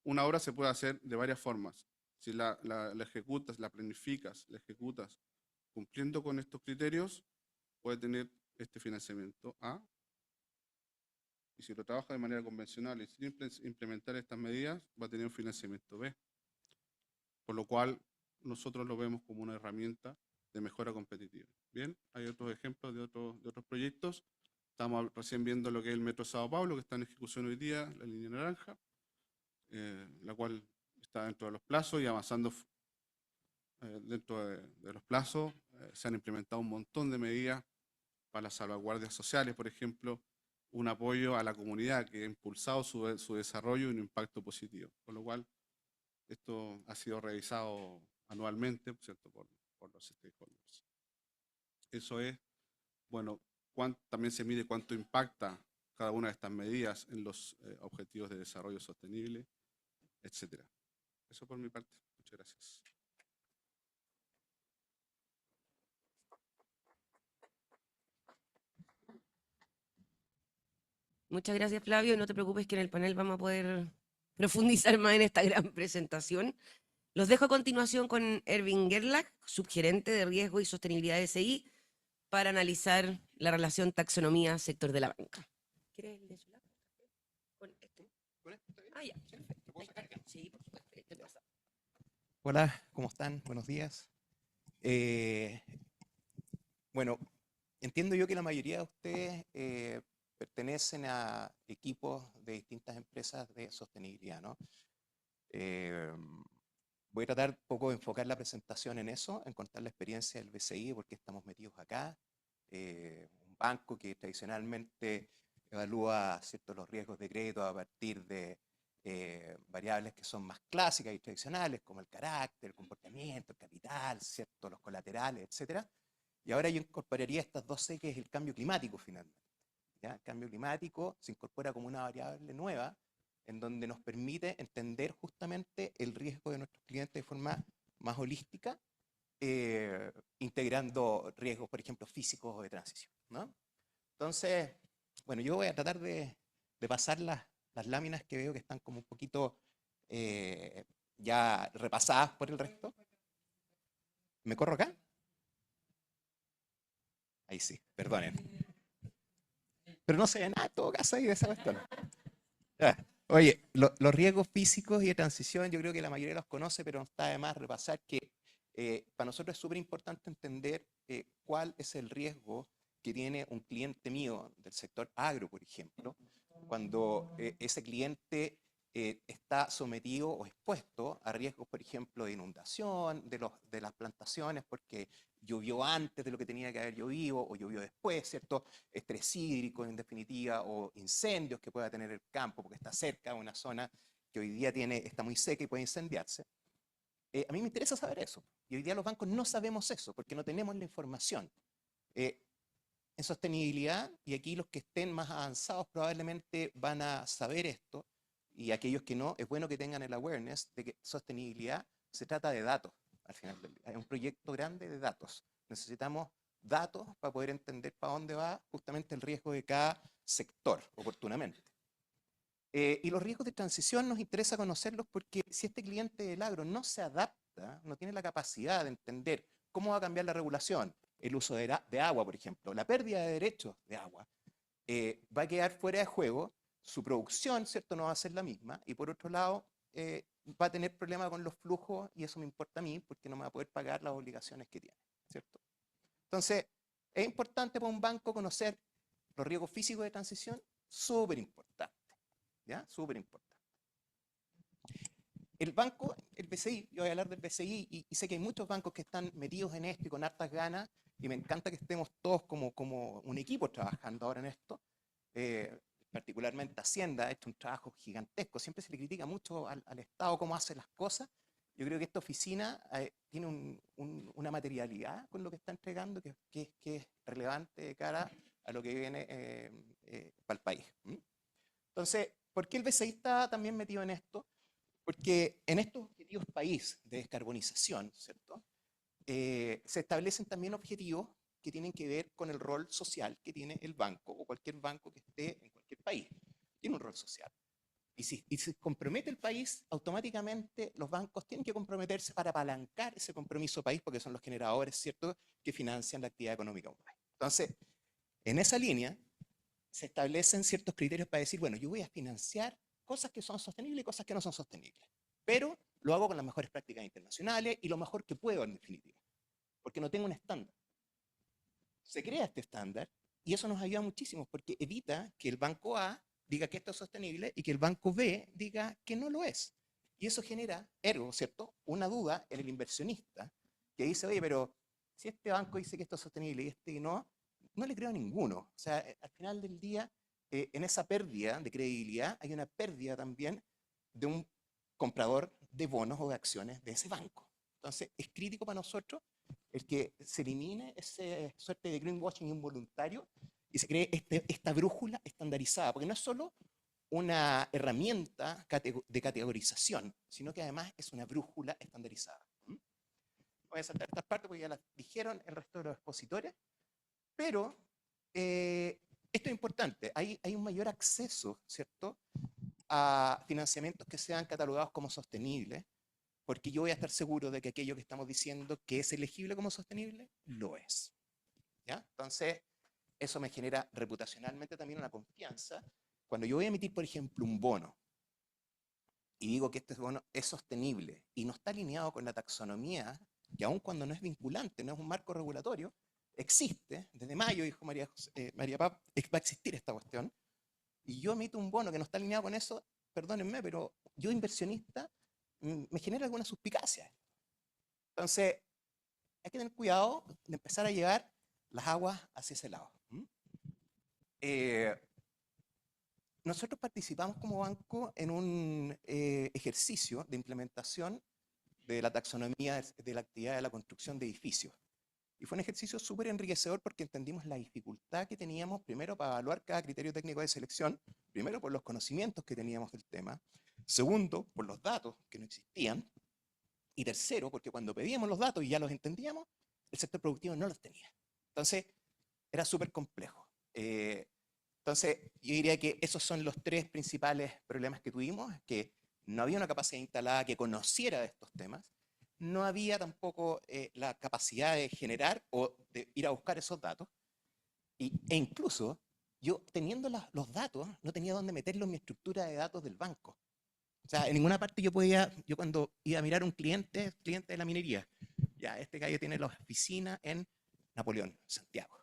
una obra se puede hacer de varias formas. Si la ejecutas, la planificas, la ejecutas cumpliendo con estos criterios, puede tener este financiamiento A. Y si lo trabaja de manera convencional y sin implementar estas medidas, va a tener un financiamiento B. Por lo cual, nosotros lo vemos como una herramienta de mejora competitiva. Bien, hay otros ejemplos de otros proyectos. Estamos recién viendo lo que es el Metro Sao Paulo, que está en ejecución hoy día, la línea naranja, la cual está dentro de los plazos y avanzando dentro de los plazos. Se han implementado un montón de medidas para las salvaguardias sociales, por ejemplo, un apoyo a la comunidad que ha impulsado su desarrollo y un impacto positivo. Con lo cual, esto ha sido revisado anualmente, ¿cierto?, por los stakeholders. Eso es, bueno, también se mide cuánto impacta cada una de estas medidas en los objetivos de desarrollo sostenible, etcétera. Eso por mi parte. Muchas gracias. Muchas gracias, Flavio. No te preocupes que en el panel vamos a poder profundizar más en esta gran presentación. Los dejo a continuación con Erwin Gerlach, subgerente de riesgo y sostenibilidad de SI, para analizar la relación taxonomía-sector de la banca. ¿Quieres el de su lado? ¿Con este? Ah, ya, perfecto. Sí, por supuesto. Este te pasa. Hola, ¿cómo están? Buenos días. Bueno, entiendo yo que la mayoría de ustedes pertenecen a equipos de distintas empresas de sostenibilidad, ¿no? Voy a tratar un poco de enfocar la presentación en eso, en contar la experiencia del BCI, por qué estamos metidos acá. Un banco que tradicionalmente evalúa los riesgos de crédito a partir de variables que son más clásicas y tradicionales, como el carácter, el comportamiento, el capital, ¿cierto?, los colaterales, etc. Y ahora yo incorporaría estas dos C, que es el cambio climático finalmente. ¿Ya? El cambio climático se incorpora como una variable nueva en donde nos permite entender justamente el riesgo de nuestros clientes de forma más holística, integrando riesgos, por ejemplo, físicos o de transición, ¿no? Entonces, bueno, yo voy a tratar de pasar las láminas que veo que están como un poquito ya repasadas por el resto. ¿Me corro acá? Ahí sí, perdonen. Pero no se ve nada en todo caso ahí de esa cuestión. Ya, Oye, los riesgos físicos y de transición, yo creo que la mayoría los conoce, pero no está de más repasar que para nosotros es súper importante entender cuál es el riesgo que tiene un cliente mío del sector agro, por ejemplo, cuando ese cliente está sometido o expuesto a riesgos, por ejemplo, de inundación de las plantaciones, porque llovió antes de lo que tenía que haber llovido o llovió después, ¿cierto? Estrés hídrico, en definitiva, o incendios que pueda tener el campo porque está cerca de una zona que hoy día está muy seca y puede incendiarse. A mí me interesa saber eso. Y hoy día los bancos no sabemos eso porque no tenemos la información. En sostenibilidad, y aquí los que estén más avanzados probablemente van a saber esto, y aquellos que no, es bueno que tengan el awareness de que sostenibilidad se trata de datos, al final del día. Es un proyecto grande de datos. Necesitamos datos para poder entender para dónde va justamente el riesgo de cada sector, oportunamente. Y los riesgos de transición nos interesa conocerlos porque si este cliente del agro no se adapta, no tiene la capacidad de entender cómo va a cambiar la regulación, el uso de agua, por ejemplo, la pérdida de derechos de agua, va a quedar fuera de juego, su producción, ¿cierto?, no va a ser la misma, y por otro lado, va a tener problemas con los flujos, y eso me importa a mí, porque no me va a poder pagar las obligaciones que tiene, ¿cierto? Entonces, es importante para un banco conocer los riesgos físicos de transición, súper importante. ¿Ya? Súper importante. El banco, el BCI, yo voy a hablar del BCI y sé que hay muchos bancos que están metidos en esto y con hartas ganas, y me encanta que estemos todos como un equipo trabajando ahora en esto. Particularmente Hacienda ha hecho un trabajo gigantesco. Siempre se le critica mucho al Estado cómo hace las cosas. Yo creo que esta oficina tiene una materialidad con lo que está entregando que es relevante de cara a lo que viene para el país. Entonces, ¿por qué el BCI está también metido en esto? Porque en estos objetivos país de descarbonización, ¿cierto? Se establecen también objetivos que tienen que ver con el rol social que tiene el banco o cualquier banco que esté en cualquier país. Tiene un rol social. Y si se compromete el país, automáticamente los bancos tienen que comprometerse para apalancar ese compromiso país porque son los generadores, ¿cierto?, que financian la actividad económica de un país. Entonces, en esa línea, se establecen ciertos criterios para decir, bueno, yo voy a financiar cosas que son sostenibles y cosas que no son sostenibles, pero lo hago con las mejores prácticas internacionales y lo mejor que puedo, en definitiva, porque no tengo un estándar. Se crea este estándar y eso nos ayuda muchísimo porque evita que el banco A diga que esto es sostenible y que el banco B diga que no lo es. Y eso genera, ¿cierto?, una duda en el inversionista que dice, oye, pero si este banco dice que esto es sostenible y este no, no le creo a ninguno. O sea, al final del día, en esa pérdida de credibilidad hay una pérdida también de un comprador de bonos o de acciones de ese banco. Entonces, es crítico para nosotros el que se elimine esa suerte de greenwashing involuntario y se cree esta brújula estandarizada, porque no es solo una herramienta de categorización, sino que además es una brújula estandarizada. Voy a saltar estas partes porque ya las dijeron el resto de los expositores, pero esto es importante, hay un mayor acceso, ¿cierto?, a financiamientos que sean catalogados como sostenibles, porque yo voy a estar seguro de que aquello que estamos diciendo que es elegible como sostenible, lo es. ¿Ya? Entonces, eso me genera reputacionalmente también una confianza. Cuando yo voy a emitir, por ejemplo, un bono, y digo que este bono es sostenible y no está alineado con la taxonomía, que aun cuando no es vinculante, no es un marco regulatorio, existe, desde mayo, dijo María Paz, va a existir esta cuestión, y yo emito un bono que no está alineado con eso, perdónenme, pero yo inversionista me genera alguna suspicacia. Entonces, hay que tener cuidado de empezar a llevar las aguas hacia ese lado. Nosotros participamos como banco en un ejercicio de implementación de la taxonomía de la actividad de la construcción de edificios. Y fue un ejercicio súper enriquecedor porque entendimos la dificultad que teníamos, primero, para evaluar cada criterio técnico de selección, primero, por los conocimientos que teníamos del tema, segundo, por los datos que no existían, y tercero, porque cuando pedíamos los datos y ya los entendíamos, el sector productivo no los tenía. Entonces, era súper complejo. Entonces, yo diría que esos son los tres principales problemas que tuvimos, que no había una capacidad instalada que conociera de estos temas, no había tampoco la capacidad de generar o de ir a buscar esos datos, e incluso yo teniendo los datos, no tenía dónde meterlos en mi estructura de datos del banco. O sea, en ninguna parte yo cuando iba a mirar un cliente de la minería, ya, este gallo tiene la oficina en Napoleón, Santiago.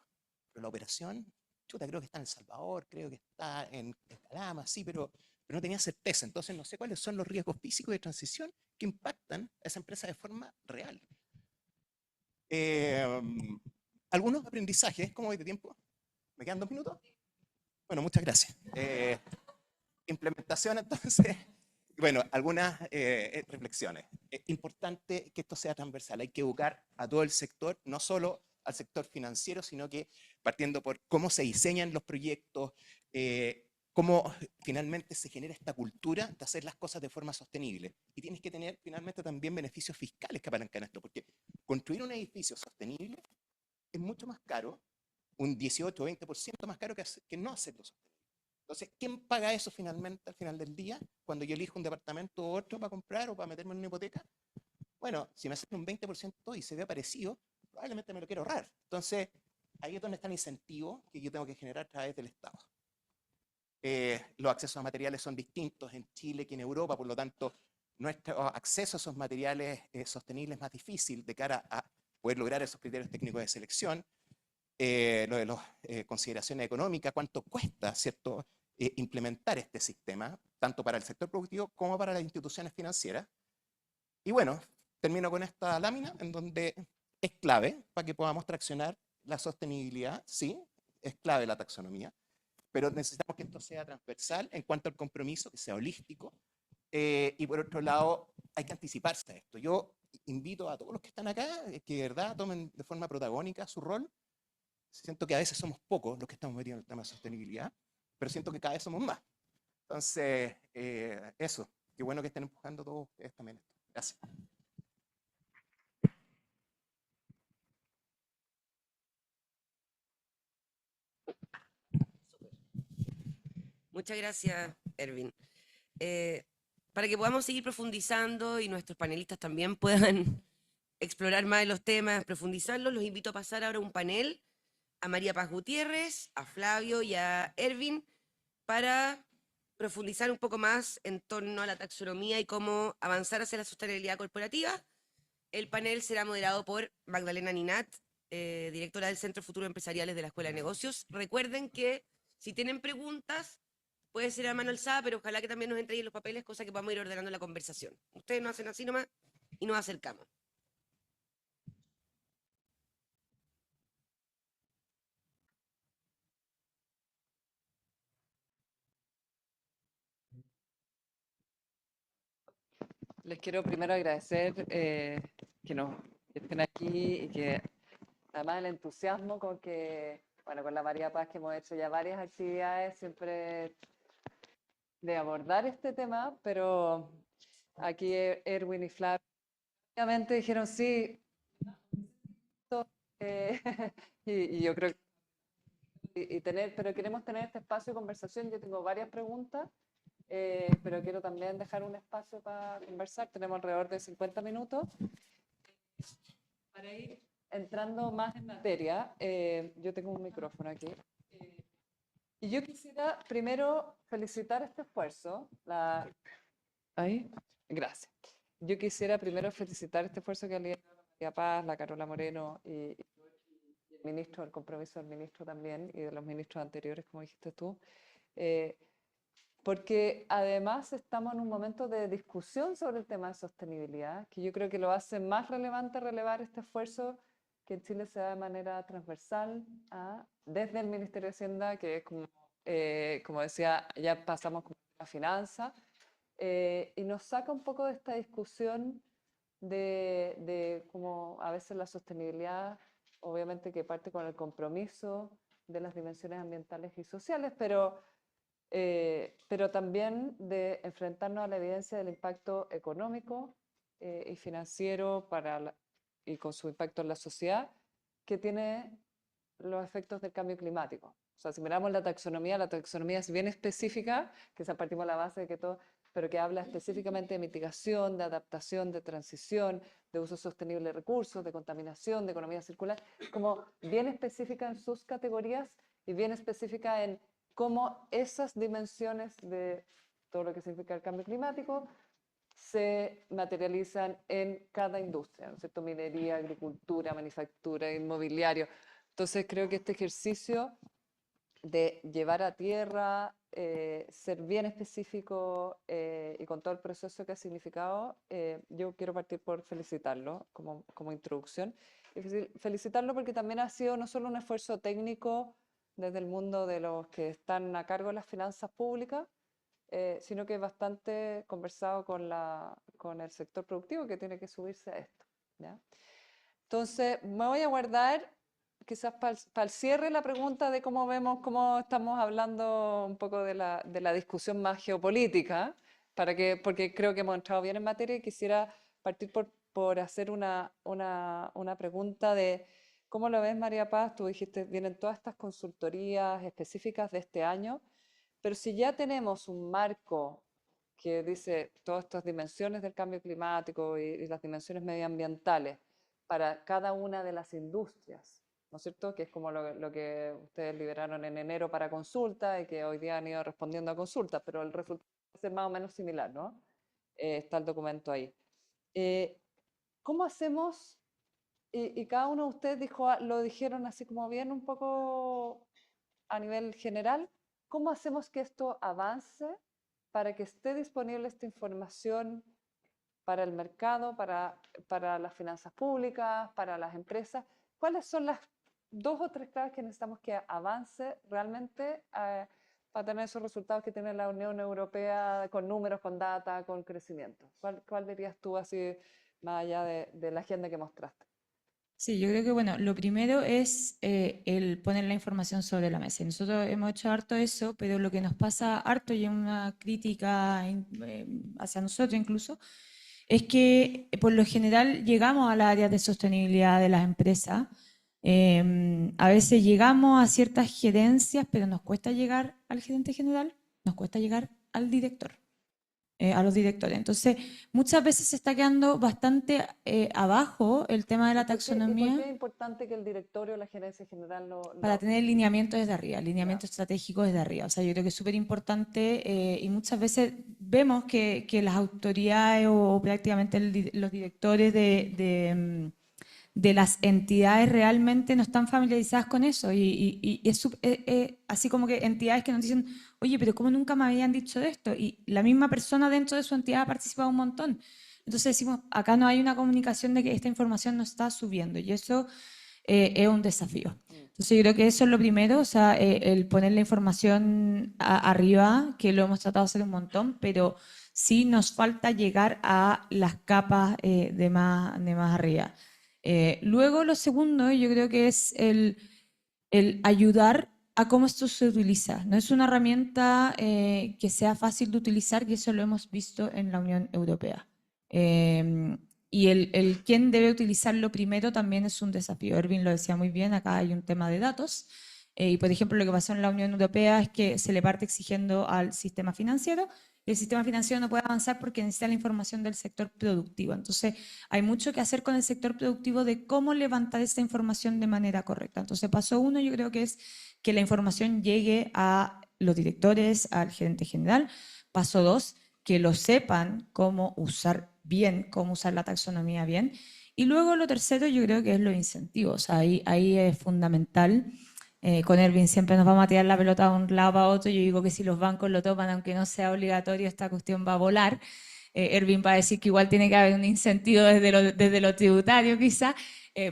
Pero la operación, chuta, creo que está en El Salvador, creo que está en Calama, sí, pero no tenía certeza. Entonces no sé cuáles son los riesgos físicos de transición que impactan a esa empresa de forma real. Algunos aprendizajes, ¿cómo voy de tiempo? ¿Me quedan 2 minutos? Bueno, muchas gracias. Implementación, entonces. Bueno, algunas reflexiones. Es importante que esto sea transversal. Hay que educar a todo el sector, no solo al sector financiero, sino que partiendo por cómo se diseñan los proyectos, cómo finalmente se genera esta cultura de hacer las cosas de forma sostenible. Y tienes que tener finalmente también beneficios fiscales que apalancan esto, porque construir un edificio sostenible es mucho más caro, un 18 o 20% más caro que no hacerlo sostenible. Entonces, ¿quién paga eso finalmente al final del día? Cuando yo elijo un departamento u otro para comprar o para meterme en una hipoteca. Bueno, si me hacen un 20% y se ve parecido, probablemente me lo quiero ahorrar. Entonces, ahí es donde está el incentivo que yo tengo que generar a través del Estado. Los accesos a materiales son distintos en Chile que en Europa, por lo tanto, nuestro acceso a esos materiales sostenibles es más difícil de cara a poder lograr esos criterios técnicos de selección. Lo de las consideraciones económicas, cuánto cuesta, ¿cierto?, implementar este sistema, tanto para el sector productivo como para las instituciones financieras. Y bueno, termino con esta lámina en donde es clave para que podamos traccionar la sostenibilidad, sí, es clave la taxonomía, pero necesitamos que esto sea transversal en cuanto al compromiso, que sea holístico, y por otro lado, hay que anticiparse a esto. Yo invito a todos los que están acá que de verdad tomen de forma protagónica su rol. Siento que a veces somos pocos los que estamos metidos en el tema de sostenibilidad, pero siento que cada vez somos más. Entonces, eso, qué bueno que estén empujando todos ustedes también esto. Gracias. Muchas gracias, Erwin. Para que podamos seguir profundizando y nuestros panelistas también puedan explorar más los temas, profundizarlos, los invito a pasar ahora un panel a María Paz Gutiérrez, a Flavio y a Erwin para profundizar un poco más en torno a la taxonomía y cómo avanzar hacia la sostenibilidad corporativa. El panel será moderado por Magdalena Ninat, directora del Centro Futuro Empresariales de la Escuela de Negocios. Recuerden que si tienen preguntas, puede ser a mano alzada, pero ojalá que también nos entreguen los papeles, cosa que podamos ir ordenando la conversación. Ustedes nos hacen así nomás y nos acercamos. Les quiero primero agradecer que estén aquí y que además el entusiasmo con que, bueno, con la María Paz que hemos hecho ya varias actividades siempre de abordar este tema, pero aquí Erwin y Flavio obviamente dijeron sí, eh, y yo creo que pero queremos tener este espacio de conversación. Yo tengo varias preguntas. Pero quiero también dejar un espacio para conversar. Tenemos alrededor de 50 minutos. Para ir entrando más en materia, yo tengo un micrófono aquí. Y yo quisiera primero felicitar este esfuerzo. ¿Ahí? Gracias. Yo quisiera primero felicitar este esfuerzo que ha liderado la María Paz, la Carola Moreno y el ministro, el compromiso del ministro también y de los ministros anteriores, como dijiste tú. Porque además estamos en un momento de discusión sobre el tema de sostenibilidad, que yo creo que lo hace más relevante relevar este esfuerzo que en Chile se da de manera transversal desde el Ministerio de Hacienda, que es como decía, ya pasamos con la finanza, y nos saca un poco de esta discusión de cómo a veces la sostenibilidad, obviamente que parte con el compromiso de las dimensiones ambientales y sociales, pero también de enfrentarnos a la evidencia del impacto económico y financiero y con su impacto en la sociedad que tiene los efectos del cambio climático. O sea, si miramos la taxonomía es bien específica, que se partimos de la base de que todo, pero que habla específicamente de mitigación, de adaptación, de transición, de uso sostenible de recursos, de contaminación, de economía circular, como bien específica en sus categorías y bien específica en cómo esas dimensiones de todo lo que significa el cambio climático se materializan en cada industria, ¿no es cierto? Minería, agricultura, manufactura, inmobiliario. Entonces creo que este ejercicio de llevar a tierra, ser bien específico y con todo el proceso que ha significado, yo quiero partir por felicitarlo como introducción. Y felicitarlo porque también ha sido no solo un esfuerzo técnico desde el mundo de los que están a cargo de las finanzas públicas, sino que es bastante conversado con el sector productivo que tiene que subirse a esto, ¿ya? Entonces, me voy a guardar quizás para el cierre la pregunta de cómo vemos, cómo estamos hablando un poco de la discusión más geopolítica, porque creo que hemos entrado bien en materia y quisiera partir por hacer una pregunta de cómo lo ves, María Paz. Tú dijiste, vienen todas estas consultorías específicas de este año, pero si ya tenemos un marco que dice todas estas dimensiones del cambio climático y las dimensiones medioambientales para cada una de las industrias, ¿no es cierto? Que es como lo que ustedes liberaron en enero para consulta y que hoy día han ido respondiendo a consultas, pero el resultado es más o menos similar, ¿no? Está el documento ahí. ¿Cómo hacemos? Y cada uno de ustedes lo dijeron así como bien un poco a nivel general. ¿Cómo hacemos que esto avance para que esté disponible esta información para el mercado, para las finanzas públicas, para las empresas? ¿Cuáles son las 2 o 3 claves que necesitamos que avance realmente para tener esos resultados que tiene la Unión Europea con números, con data, con crecimiento? ¿Cuál dirías tú así, más allá de la agenda que mostraste? Sí, yo creo que, bueno, lo primero es el poner la información sobre la mesa. Y nosotros hemos hecho harto eso, pero lo que nos pasa harto y es una crítica hacia nosotros incluso, es que por lo general llegamos a las áreas de sostenibilidad de las empresas. A veces llegamos a ciertas gerencias, pero nos cuesta llegar al gerente general, nos cuesta llegar al director. A los directores. Entonces, muchas veces se está quedando bastante abajo el tema de la ¿Y por taxonomía qué es importante que el directorio o la gerencia general para tener lineamientos desde arriba, lineamientos estratégicos desde arriba. O sea, yo creo que es súper importante y muchas veces vemos que las autoridades o prácticamente los directores de las entidades realmente no están familiarizadas con eso y es así como que entidades que nos dicen, oye, pero ¿cómo nunca me habían dicho de esto? Y la misma persona dentro de su entidad ha participado un montón. Entonces decimos, acá no hay una comunicación de que esta información no está subiendo y eso es un desafío. Entonces yo creo que eso es lo primero, o sea, el poner la información arriba, que lo hemos tratado de hacer un montón, pero sí nos falta llegar a las capas de más arriba. Luego lo segundo yo creo que es el ayudar a cómo esto se utiliza. No es una herramienta que sea fácil de utilizar y eso lo hemos visto en la Unión Europea. Y el quién debe utilizarlo primero también es un desafío. Erwin lo decía muy bien, acá hay un tema de datos. Y por ejemplo, lo que pasó en la Unión Europea es que se le parte exigiendo al sistema financiero y el sistema financiero no puede avanzar porque necesita la información del sector productivo. Entonces, hay mucho que hacer con el sector productivo de cómo levantar esta información de manera correcta. Entonces, paso uno, yo creo que es que la información llegue a los directores, al gerente general. Paso dos, que lo sepan cómo usar bien, cómo usar la taxonomía bien. Y luego lo tercero yo creo que es los incentivos. Ahí es fundamental. Con Erwin siempre nos vamos a tirar la pelota de un lado para otro. Yo digo que si los bancos lo toman, aunque no sea obligatorio, esta cuestión va a volar. Erwin va a decir que igual tiene que haber un incentivo desde lo tributario quizá,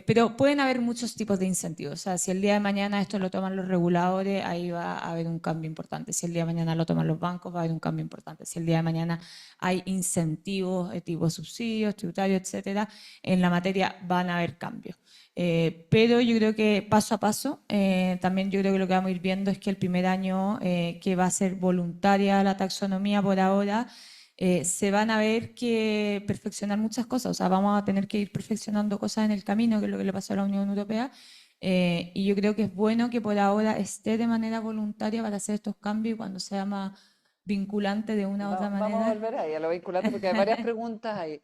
pero pueden haber muchos tipos de incentivos. O sea, si el día de mañana esto lo toman los reguladores, ahí va a haber un cambio importante. Si el día de mañana lo toman los bancos, va a haber un cambio importante. Si el día de mañana hay incentivos tipo subsidios, tributarios, etcétera, en la materia van a haber cambios. Pero yo creo que paso a paso, también yo creo que lo que vamos a ir viendo es que el primer año que va a ser voluntaria la taxonomía por ahora, se van a ver que perfeccionar muchas cosas, o sea, vamos a tener que ir perfeccionando cosas en el camino, que es lo que le pasó a la Unión Europea, y yo creo que es bueno que por ahora esté de manera voluntaria para hacer estos cambios y cuando sea más vinculante de una u otra manera. Vamos a volver ahí, a lo vinculante, porque hay varias preguntas ahí.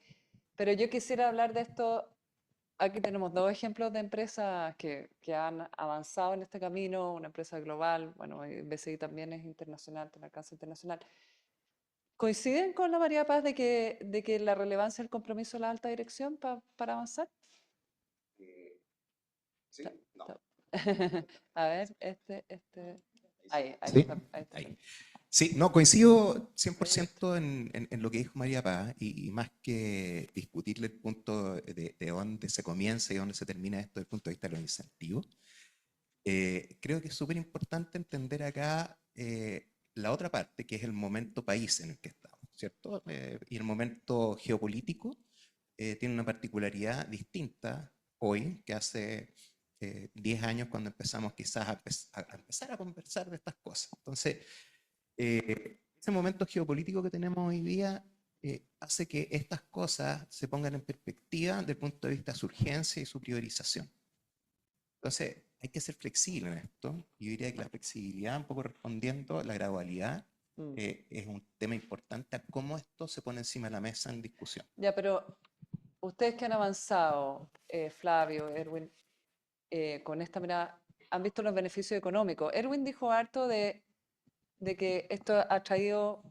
Pero yo quisiera hablar de esto aquí tenemos dos ejemplos de empresas que han avanzado en este camino, una empresa global, bueno, BCI también es internacional, tiene alcance internacional. ¿Coinciden con la María Paz de que la relevancia del compromiso de la alta dirección para avanzar? Sí, no. A ver, ahí Sí, está, ahí está. ahí. Sí, no, coincido 100% en lo que dijo María Paz y más que discutirle el punto de dónde se comienza y dónde se termina esto desde el punto de vista de los incentivos, creo que es súper importante entender acá la otra parte, que es el momento país en el que estamos, ¿cierto? Y el momento geopolítico tiene una particularidad distinta hoy que hace 10 años cuando empezamos quizás a empezar a conversar de estas cosas. Entonces, ese momento geopolítico que tenemos hoy día hace que estas cosas se pongan en perspectiva desde el punto de vista de su urgencia y su priorización. Entonces, hay que ser flexible en esto. Yo diría que la flexibilidad, un poco respondiendo a la gradualidad, es un tema importante a cómo esto se pone encima de la mesa en discusión. Ya, pero ustedes que han avanzado, Flavio, Erwin, con esta mirada, han visto los beneficios económicos. Erwin dijo harto de que esto ha traído,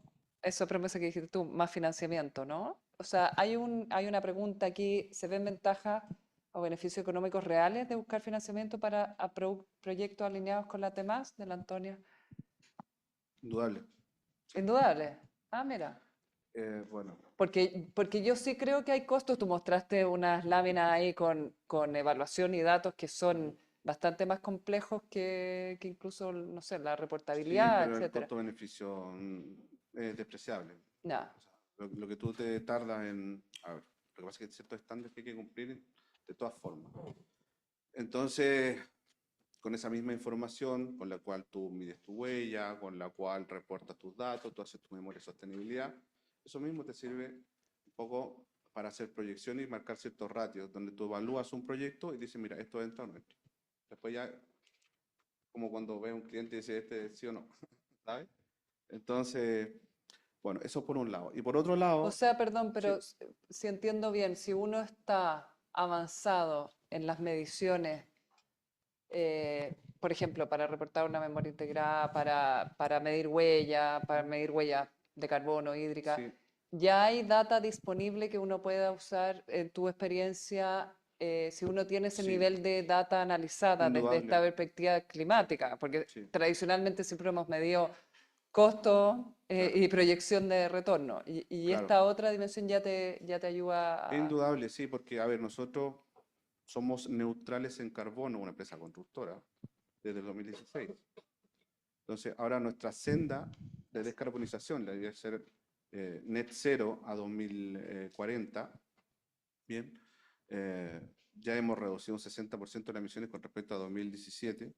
esa promesa que dijiste tú, más financiamiento, ¿no? O sea, hay una pregunta aquí, ¿se ven ventajas o beneficios económicos reales de buscar financiamiento para proyectos alineados con la temas de la Antonia? Indudable. Indudable. Ah, mira. Bueno, Porque yo sí creo que hay costos. Tú mostraste unas láminas ahí con evaluación y datos que son bastante más complejos que incluso, no sé, la sí, reportabilidad, pero el etcétera. costo-beneficio es despreciable. No. O sea, lo que tú te tardas en... A ver, lo que pasa es que hay ciertos estándares que hay que cumplir de todas formas. Entonces, con esa misma información, con la cual tú mides tu huella, con la cual reportas tus datos, tú haces tu memoria de sostenibilidad, eso mismo te sirve un poco para hacer proyecciones y marcar ciertos ratios, donde tú evalúas un proyecto y dices, mira, esto entra o no entra. Después ya, como cuando ves a un cliente y dice, este sí o no, ¿sabes? Entonces, bueno, eso por un lado. Y por otro lado... O sea, perdón, pero sí, si entiendo bien, si uno está avanzado en las mediciones, por ejemplo, para reportar una memoria integrada, para medir huella de carbono, hídrica, sí, ya hay data disponible que uno pueda usar en tu experiencia, si uno tiene ese sí, nivel de data analizada desde esta indudable, perspectiva climática, porque sí, tradicionalmente siempre hemos medido costo claro, y proyección de retorno. Y claro. esta otra dimensión ya te Es ayuda a... indudable, sí, porque, a ver, nosotros somos neutrales en carbono, una empresa constructora, desde el 2016. Entonces, ahora nuestra senda de descarbonización la debe ser net cero a 2040, ¿bien? Ya hemos reducido un 60% de las emisiones con respecto a 2017,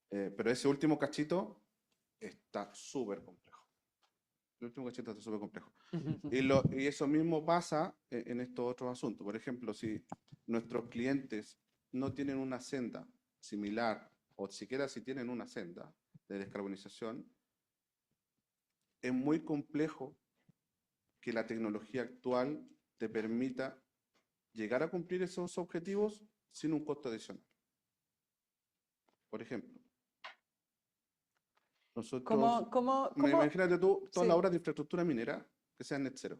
pero ese último cachito está súper complejo. El último cachito está súper complejo. Y eso mismo pasa en estos otros asuntos. Por ejemplo, si nuestros clientes no tienen una senda similar, o siquiera si tienen una senda de descarbonización, es muy complejo que la tecnología actual te permita llegar a cumplir esos objetivos sin un costo adicional. Por ejemplo, nosotros, ¿Cómo? imagínate tú todas las Sí. obras de infraestructura minera que sean net cero.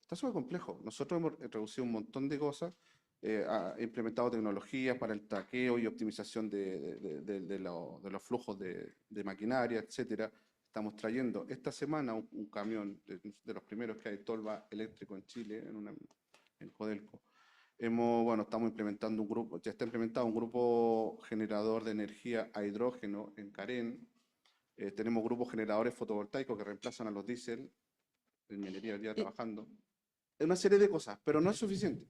Está súper complejo. Nosotros hemos reducido un montón de cosas, implementado tecnologías para el traqueo y optimización de los flujos de maquinaria, etcétera. Estamos trayendo esta semana un camión de los primeros que hay, tolva eléctrico en Chile, en Codelco. Bueno, estamos implementando un grupo, ya está implementado un grupo generador de energía a hidrógeno en Carén. Tenemos grupos generadores fotovoltaicos que reemplazan a los diésel en minería hoy día Y- trabajando. Es una serie de cosas, pero no es suficiente.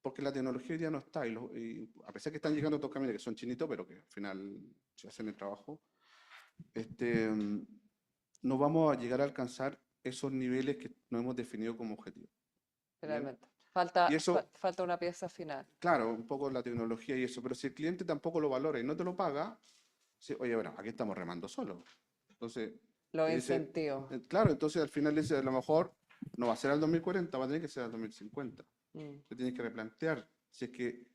Porque la tecnología hoy día no está. Y a pesar que están llegando estos camiones que son chinitos, pero que al final se hacen el trabajo, no vamos a llegar a alcanzar esos niveles que nos hemos definido como objetivo. ¿Bien? Finalmente. Y eso, Falta una pieza final. claro, un poco la tecnología y eso, pero si el cliente tampoco lo valora y no te lo paga, oye, bueno, aquí estamos remando solo. Entonces, Los te dice, incentivos. claro, entonces al final dice, a lo mejor no va a ser al 2040, va a tener que ser al 2050. Te tienes que replantear si es que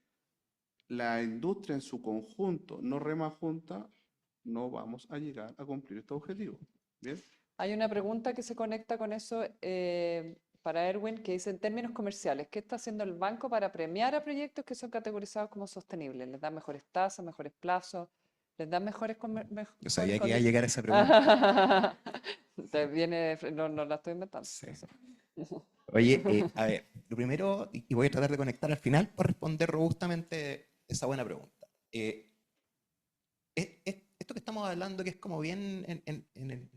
la industria en su conjunto no rema junta, no vamos a llegar a cumplir estos objetivos. ¿Bien? Hay una pregunta que se conecta con eso para Erwin, que dice, en términos comerciales, ¿qué está haciendo el banco para premiar a proyectos que son categorizados como sostenibles? ¿Les dan mejores tasas, mejores plazos? ¿Les dan mejores... Yo sabía que iba a llegar esa pregunta. No la estoy inventando. Sí. Oye, a ver, lo primero, y voy a tratar de conectar al final para responder robustamente esa buena pregunta. Esto que estamos hablando, que es como bien,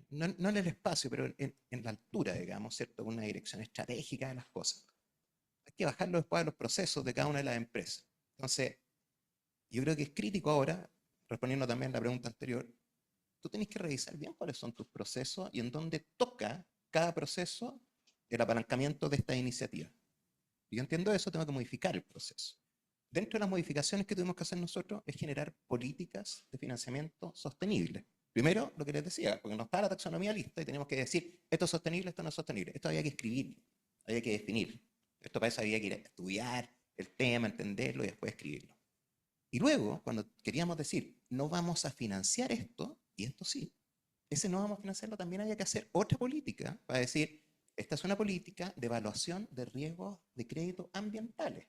no en el espacio, pero en la altura, digamos, ¿cierto? Con una dirección estratégica de las cosas. Hay que bajarlo después a los procesos de cada una de las empresas. Entonces, yo creo que es crítico ahora, respondiendo también a la pregunta anterior, tú tenés que revisar bien cuáles son tus procesos y en dónde toca cada proceso el apalancamiento de esta iniciativa. Y yo entiendo eso, tengo que modificar el proceso. Dentro de las modificaciones que tuvimos que hacer nosotros es generar políticas de financiamiento sostenibles. Primero, lo que les decía, porque no está la taxonomía lista y tenemos que decir, esto es sostenible, esto no es sostenible. Esto había que escribir, había que definir. Esto para eso había que ir a estudiar el tema, entenderlo y después escribirlo. Y luego, cuando queríamos decir, no vamos a financiar esto, y esto sí, ese no vamos a financiarlo, también había que hacer otra política para decir, esta es una política de evaluación de riesgos de crédito ambientales.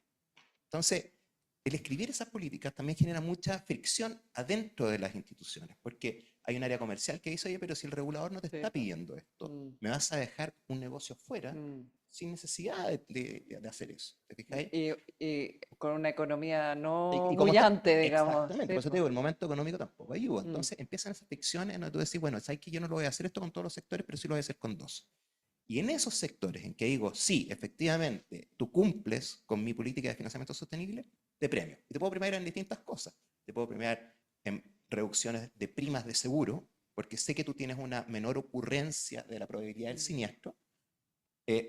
Entonces, el escribir esas políticas también genera mucha fricción adentro de las instituciones, porque hay un área comercial que dice, oye, pero si el regulador no te está pidiendo esto, me vas a dejar un negocio fuera sin necesidad de hacer eso. ¿Te fijáis? Y con una economía no Y como bullante, está, digamos. exactamente, Sí, por eso te digo, el momento económico tampoco ayuda. Mm. Entonces empiezan esas fricciones en donde tú decís, bueno, sabes que yo no lo voy a hacer esto con todos los sectores, pero sí lo voy a hacer con dos. Y en esos sectores en que digo, sí, efectivamente, tú cumples con mi política de financiamiento sostenible, te premio. Y te puedo premiar en distintas cosas. Te puedo premiar en reducciones de primas de seguro, porque sé que tú tienes una menor ocurrencia de la probabilidad del siniestro.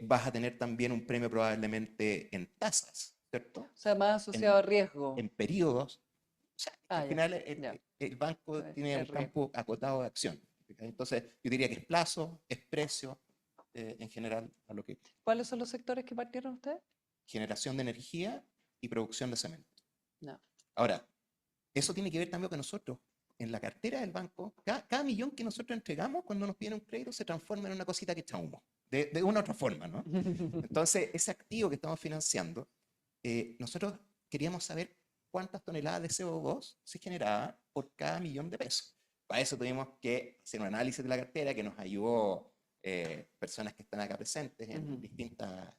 Vas a tener también un premio probablemente en tasas, ¿cierto? O sea, más asociado a riesgo. En periodos. O sea, al Ya, final ya. el banco tiene un riesgo. campo acotado de acción. Entonces, yo diría que es plazo, es precio, en general, a lo que... ¿Cuáles son los sectores que partieron ustedes? Generación de energía y producción de cemento. No. Ahora, eso tiene que ver también con nosotros. En la cartera del banco, cada millón que nosotros entregamos cuando nos piden un crédito se transforma en una cosita que echa humo, de una u otra forma, ¿no? Entonces, ese activo que estamos financiando, nosotros queríamos saber cuántas toneladas de CO2 se generaba por cada millón de pesos. Para eso tuvimos que hacer un análisis de la cartera que nos ayudó personas que están acá presentes en distintas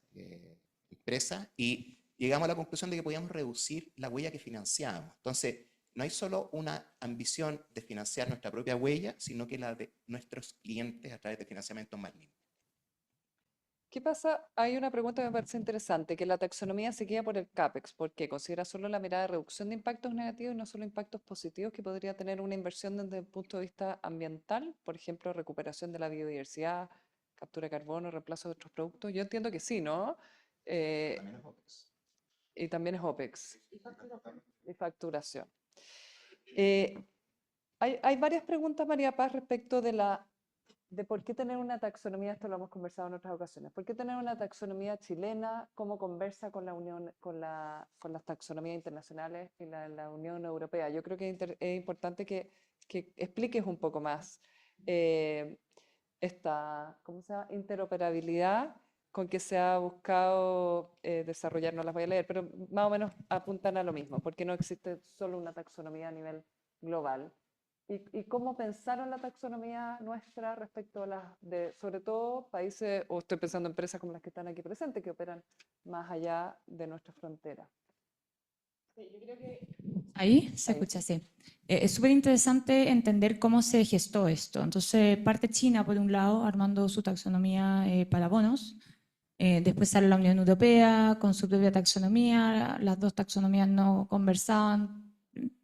empresas y llegamos a la conclusión de que podíamos reducir la huella que financiábamos. Entonces, no hay solo una ambición de financiar nuestra propia huella, sino que la de nuestros clientes a través de financiamientos más limpios. ¿Qué pasa? Hay una pregunta que me parece interesante, que la taxonomía se guía por el CAPEX, porque considera solo la mirada de reducción de impactos negativos y no solo impactos positivos que podría tener una inversión desde el punto de vista ambiental, por ejemplo, recuperación de la biodiversidad, captura de carbono, reemplazo de otros productos. Yo entiendo que sí, ¿no? También es OPEX. Y también es OPEX. Y facturación. Hay varias preguntas, María Paz, respecto de por qué tener una taxonomía, esto lo hemos conversado en otras ocasiones, por qué tener una taxonomía chilena, cómo conversa con la Unión, con las taxonomías internacionales y la Unión Europea. Yo creo que es importante que expliques un poco más esta, ¿cómo se llama?, interoperabilidad con que se ha buscado desarrollar, no las voy a leer, pero más o menos apuntan a lo mismo, porque no existe solo una taxonomía a nivel global. ¿Y cómo pensaron la taxonomía nuestra respecto a las de, sobre todo, países, o estoy pensando en empresas como las que están aquí presentes, que operan más allá de nuestra frontera? Ahí se Ahí. escucha, sí. Es súper interesante entender cómo se gestó esto. Entonces, parte China, por un lado, armando su taxonomía para bonos. Después sale la Unión Europea con su propia taxonomía. Las dos taxonomías no conversaban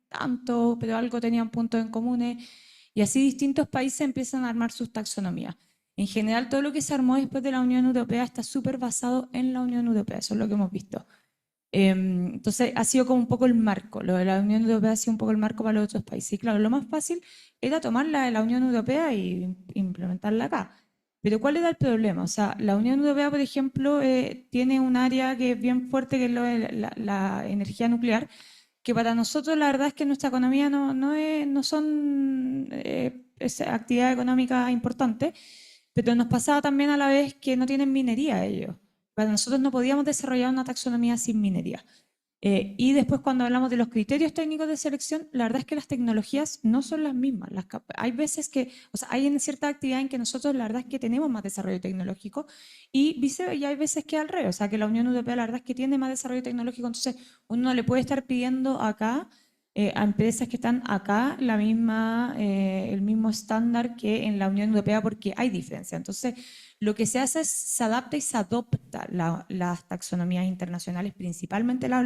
tanto, pero algo tenían puntos en común. Y así distintos países empiezan a armar sus taxonomías. En general, todo lo que se armó después de la Unión Europea está súper basado en la Unión Europea. Eso es lo que hemos visto. Entonces ha sido como un poco el marco, lo de la Unión Europea ha sido un poco el marco para los otros países. Y claro, lo más fácil era tomarla de la Unión Europea y implementarla acá. Pero ¿cuál era el problema? O sea, la Unión Europea, por ejemplo, tiene un área que es bien fuerte, que es lo de la energía nuclear, que para nosotros la verdad es que nuestra economía no son actividad económica importante, pero nos pasaba también a la vez que no tienen minería ellos. Para nosotros no podíamos desarrollar una taxonomía sin minería. Y después cuando hablamos de los criterios técnicos de selección, la verdad es que las tecnologías no son las mismas. Hay veces que, o sea, hay en cierta actividad en que nosotros la verdad es que tenemos más desarrollo tecnológico y hay veces que al revés, o sea, que la Unión Europea la verdad es que tiene más desarrollo tecnológico, entonces uno no le puede estar pidiendo acá a empresas que están acá el mismo estándar que en la Unión Europea porque hay diferencia. Entonces, lo que se hace es se adapta y se adopta las taxonomías internacionales, principalmente la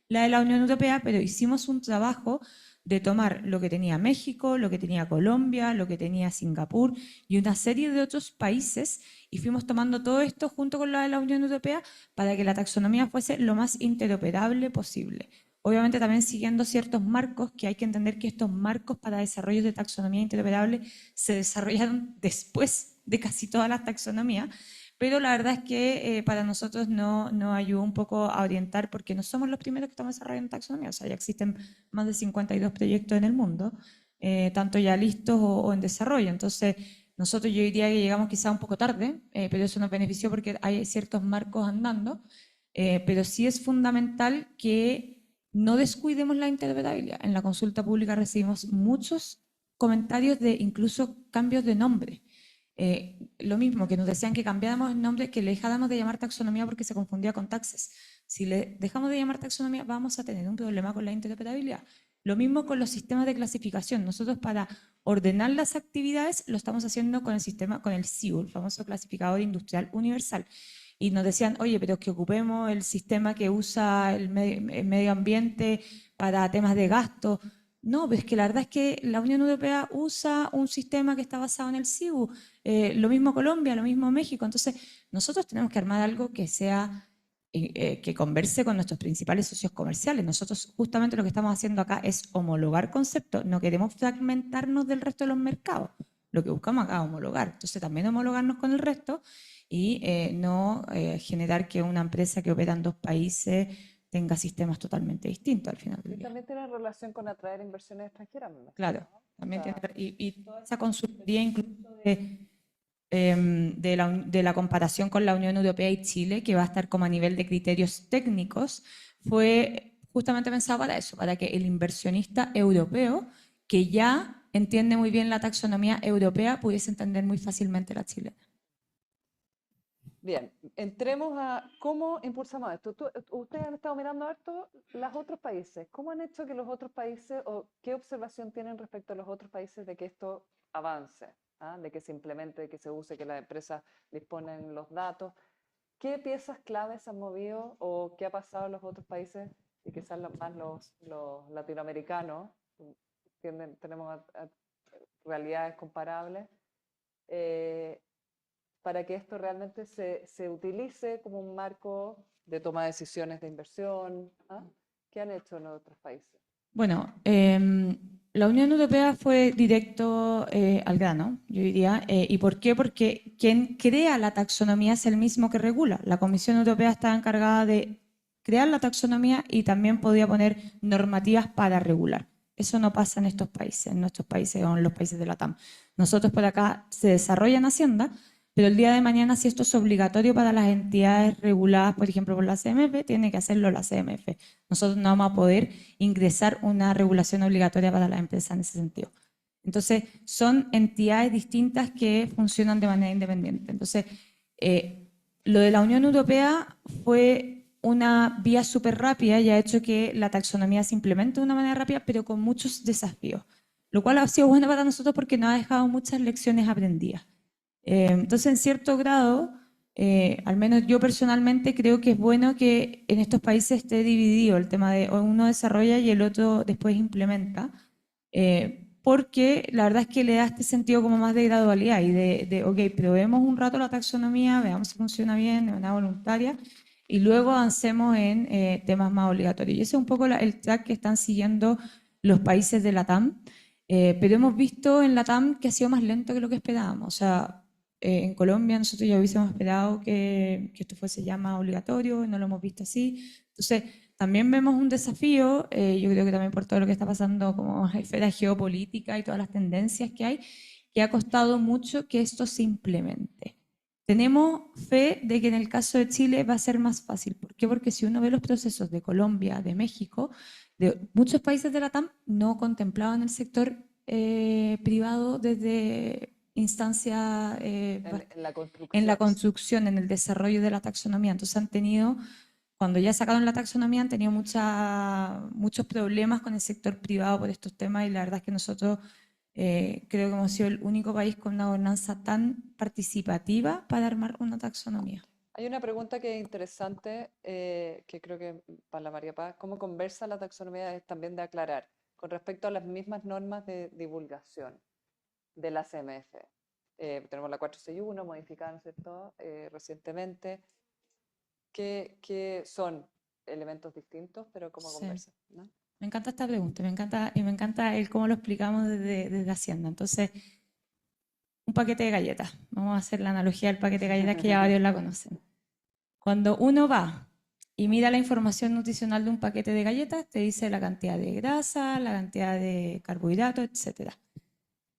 de la Unión Europea, pero hicimos un trabajo de tomar lo que tenía México, lo que tenía Colombia, lo que tenía Singapur y una serie de otros países y fuimos tomando todo esto junto con la de la Unión Europea para que la taxonomía fuese lo más interoperable posible. Obviamente también siguiendo ciertos marcos, que hay que entender que estos marcos para desarrollos de taxonomía interoperable se desarrollaron después de casi todas las taxonomías, pero la verdad es que para nosotros no ayudó un poco a orientar porque no somos los primeros que estamos desarrollando taxonomía, o sea, ya existen más de 52 proyectos en el mundo, tanto ya listos o en desarrollo, entonces nosotros yo diría que llegamos quizá un poco tarde, pero eso nos benefició porque hay ciertos marcos andando, pero sí es fundamental que no descuidemos la interoperabilidad. En la consulta pública recibimos muchos comentarios de incluso cambios de nombre. Lo mismo, que nos decían que cambiáramos el nombre, que le dejáramos de llamar taxonomía porque se confundía con taxes. Si le dejamos de llamar taxonomía, vamos a tener un problema con la interoperabilidad. Lo mismo con los sistemas de clasificación. Nosotros para ordenar las actividades lo estamos haciendo con el sistema, con el CIU, el famoso clasificador industrial universal. Y nos decían, oye, pero que ocupemos el sistema que usa el medio ambiente para temas de gasto. No, pues que la verdad es que la Unión Europea usa un sistema que está basado en el CIU, lo mismo Colombia, lo mismo México. Entonces, nosotros tenemos que armar algo que sea, que converse con nuestros principales socios comerciales. Nosotros justamente lo que estamos haciendo acá es homologar conceptos, no queremos fragmentarnos del resto de los mercados. Lo que buscamos acá es homologar. Entonces, también homologarnos con el resto y no generar que una empresa que opera en dos países tenga sistemas totalmente distintos al final del Y día. también tiene relación con atraer inversiones extranjeras, me imagino, Claro, ¿no? también O sea, y toda esa consultoría incluso de la comparación con la Unión Europea y Chile, que va a estar como a nivel de criterios técnicos, fue justamente pensado para eso, para que el inversionista europeo, que ya entiende muy bien la taxonomía europea, pudiese entender muy fácilmente la chilena. bien, entremos a cómo impulsamos esto. Ustedes han estado mirando harto los otros países. ¿Cómo han hecho que los otros países, o qué observación tienen respecto a los otros países de que esto avance, de que se implemente, de que se use, que las empresas disponen los datos? ¿Qué piezas claves han movido o qué ha pasado en los otros países y quizás más los latinoamericanos? Tenemos realidades comparables. Para que esto realmente se utilice como un marco de toma de decisiones de inversión. ¿Qué han hecho en otros países? Bueno, la Unión Europea fue directo al grano, yo diría. ¿Y por qué? Porque quien crea la taxonomía es el mismo que regula. La Comisión Europea está encargada de crear la taxonomía y también podía poner normativas para regular. Eso no pasa en estos países, en nuestros países o en los países de la TAM. Nosotros por acá se desarrolla en Hacienda, pero el día de mañana, si esto es obligatorio para las entidades reguladas, por ejemplo, por la CMF, tiene que hacerlo la CMF. Nosotros no vamos a poder ingresar una regulación obligatoria para las empresas en ese sentido. Entonces, son entidades distintas que funcionan de manera independiente. Entonces, lo de la Unión Europea fue una vía súper rápida y ha hecho que la taxonomía se implemente de una manera rápida, pero con muchos desafíos, lo cual ha sido bueno para nosotros porque nos ha dejado muchas lecciones aprendidas. Entonces, en cierto grado, al menos yo personalmente creo que es bueno que en estos países esté dividido el tema de uno desarrolla y el otro después implementa, porque la verdad es que le da este sentido como más de gradualidad y ok, probemos un rato la taxonomía, veamos si funciona bien, de manera voluntaria, y luego avancemos en temas más obligatorios. Y ese es un poco el track que están siguiendo los países de la TAM, pero hemos visto en la TAM que ha sido más lento que lo que esperábamos. O sea, en Colombia nosotros ya hubiésemos esperado que esto fuese ya más obligatorio, no lo hemos visto así. Entonces, también vemos un desafío, yo creo que también por todo lo que está pasando como esfera geopolítica y todas las tendencias que hay, que ha costado mucho que esto se implemente. Tenemos fe de que en el caso de Chile va a ser más fácil. ¿Por qué? Porque si uno ve los procesos de Colombia, de México, de muchos países de la TAM no contemplaban el sector privado desde instancia En la en la construcción. construcción, en el desarrollo de la taxonomía. Entonces han tenido, cuando ya sacaron la taxonomía, han tenido muchos problemas con el sector privado por estos temas y la verdad es que nosotros creo que hemos sido el único país con una gobernanza tan participativa para armar una taxonomía. Hay una pregunta que es interesante, que creo que para la María Paz, ¿cómo conversa la taxonomía? Es también de aclarar, con respecto a las mismas normas de divulgación de la CMF. Tenemos la 461 modificada, ¿no es cierto?, recientemente, que son elementos distintos, pero ¿cómo Sí. conversan? ¿No? Me encanta esta pregunta, me encanta el cómo lo explicamos desde Hacienda. Entonces, un paquete de galletas. Vamos a hacer la analogía del paquete de galletas que ya varios la conocen. Cuando uno va y mira la información nutricional de un paquete de galletas, te dice la cantidad de grasa, la cantidad de carbohidratos, etc.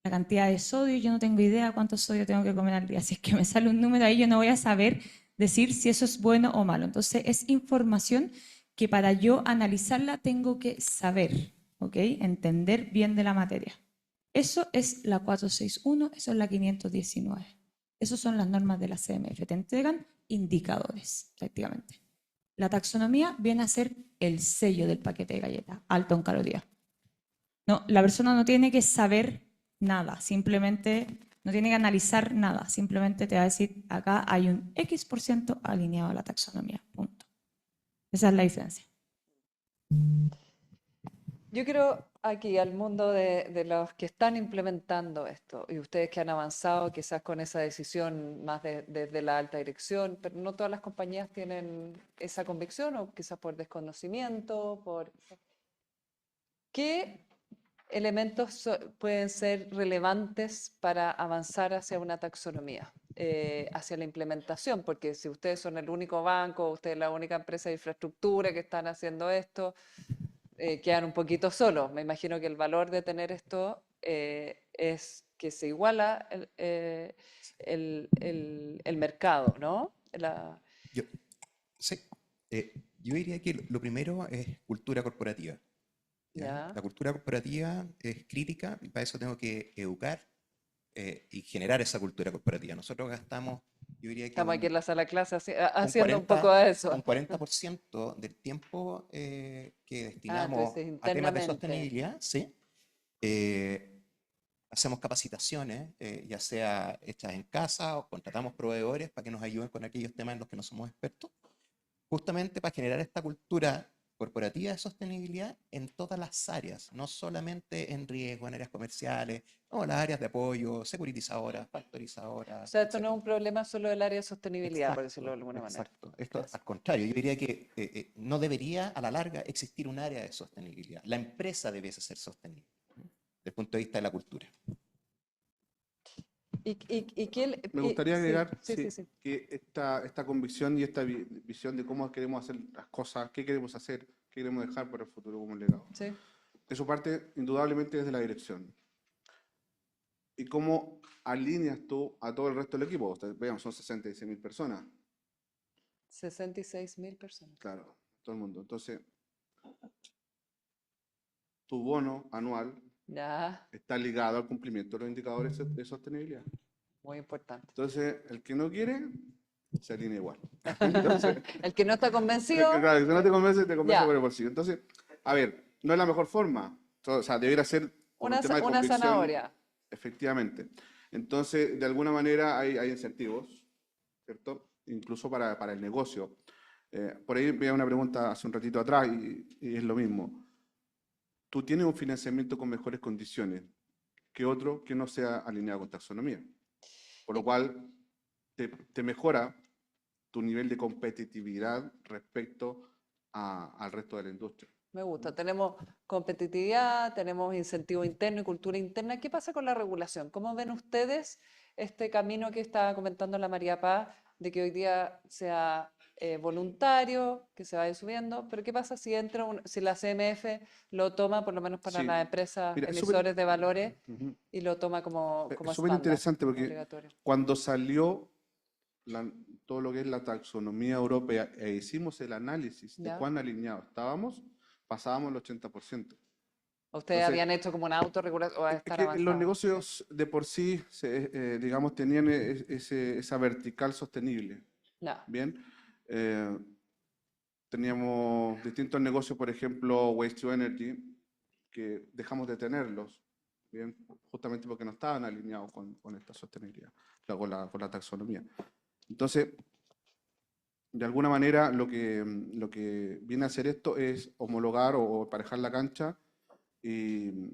La cantidad de sodio, yo no tengo idea cuánto sodio tengo que comer al día. Si es que me sale un número ahí, yo no voy a saber decir si eso es bueno o malo. Entonces, es información que para yo analizarla tengo que saber, ¿ok? Entender bien de la materia. Eso es la 461, eso es la 519. Esas son las normas de la CMF. Te entregan indicadores, prácticamente. La taxonomía viene a ser el sello del paquete de galletas, alto en calorías. No, la persona no tiene que saber nada, simplemente no tiene que analizar nada, simplemente te va a decir, acá hay un X% alineado a la taxonomía, punto. Esa es la diferencia. Yo quiero aquí al mundo de los que están implementando esto y ustedes que han avanzado quizás con esa decisión más desde la alta dirección, pero no todas las compañías tienen esa convicción o quizás por desconocimiento, ¿qué elementos pueden ser relevantes para avanzar hacia una taxonomía, hacia la implementación? Porque si ustedes son el único banco, ustedes la única empresa de infraestructura que están haciendo esto, quedan un poquito solos. Me imagino que el valor de tener esto es que se iguala el mercado, ¿no? Yo, sí, yo diría que lo primero es cultura corporativa. ¿Ya? Ya. La cultura corporativa es crítica y para eso tengo que educar y generar esa cultura corporativa. Nosotros gastamos, yo diría que Estamos aquí en la sala de clase un haciendo un poco de eso. un 40% del tiempo que tú destinamos dices a temas de internamente. sostenibilidad, ¿sí? Hacemos capacitaciones, ya sea hechas en casa o contratamos proveedores para que nos ayuden con aquellos temas en los que no somos expertos, justamente para generar esta cultura corporativa de sostenibilidad en todas las áreas, no solamente en riesgo, en áreas comerciales, no, las áreas de apoyo, securitizadoras, factorizadoras. O sea, esto no etcétera. es un problema solo del área de sostenibilidad, por decirlo de alguna manera. Exacto. Esto al contrario, yo diría que no debería a la larga existir un área de sostenibilidad. La empresa debiese ser sostenible, desde el punto de vista de la cultura. Me gustaría agregar sí. que esta convicción y esta visión de cómo queremos hacer las cosas, qué queremos hacer, qué queremos dejar para el futuro como un legado. Sí. Eso parte indudablemente desde la dirección. ¿Y cómo alineas tú a todo el resto del equipo? Veamos, son 66.000 personas. 66.000 personas. Claro, todo el mundo. Entonces, tu bono anual Ya, está ligado al cumplimiento de los indicadores de sostenibilidad. muy importante. Entonces, el que no quiere, se alinea igual. Entonces, El que no está convencido. claro, si no te convence Ya. por el bolsillo. Entonces, a ver, no es la mejor forma. O sea, debería ser por un tema de Una convicción. zanahoria. Efectivamente. Entonces, de alguna manera hay incentivos, ¿cierto? Incluso para el negocio. Por ahí veía una pregunta hace un ratito atrás y es lo mismo. Tú tienes un financiamiento con mejores condiciones que otro que no sea alineado con taxonomía. Por lo cual, te mejora tu nivel de competitividad respecto al resto de la industria. Me gusta. Tenemos competitividad, tenemos incentivo interno y cultura interna. ¿Qué pasa con la regulación? ¿Cómo ven ustedes este camino que estaba comentando la María Paz, de que hoy día sea voluntario, que se vaya subiendo, pero ¿qué pasa si si la CMF lo toma, por lo menos para Sí. las empresas Mira, es emisores de valores, Ujú. y lo toma como Es súper estándar interesante porque obligatorio? cuando salió todo lo que es la taxonomía europea e hicimos el análisis de ¿Ya? cuán alineados estábamos, pasábamos el 80%. ¿Ustedes Entonces, habían hecho como una autorregulación o a es estar que los avanzados? negocios de por sí, digamos, tenían esa vertical sostenible. Ya. Bien, Eh, teníamos distintos negocios, por ejemplo, Waste to Energy, que dejamos de tenerlos, bien, justamente porque no estaban alineados con esta sostenibilidad, con la taxonomía. Entonces, de alguna manera, lo que viene a hacer esto es homologar o emparejar la cancha, y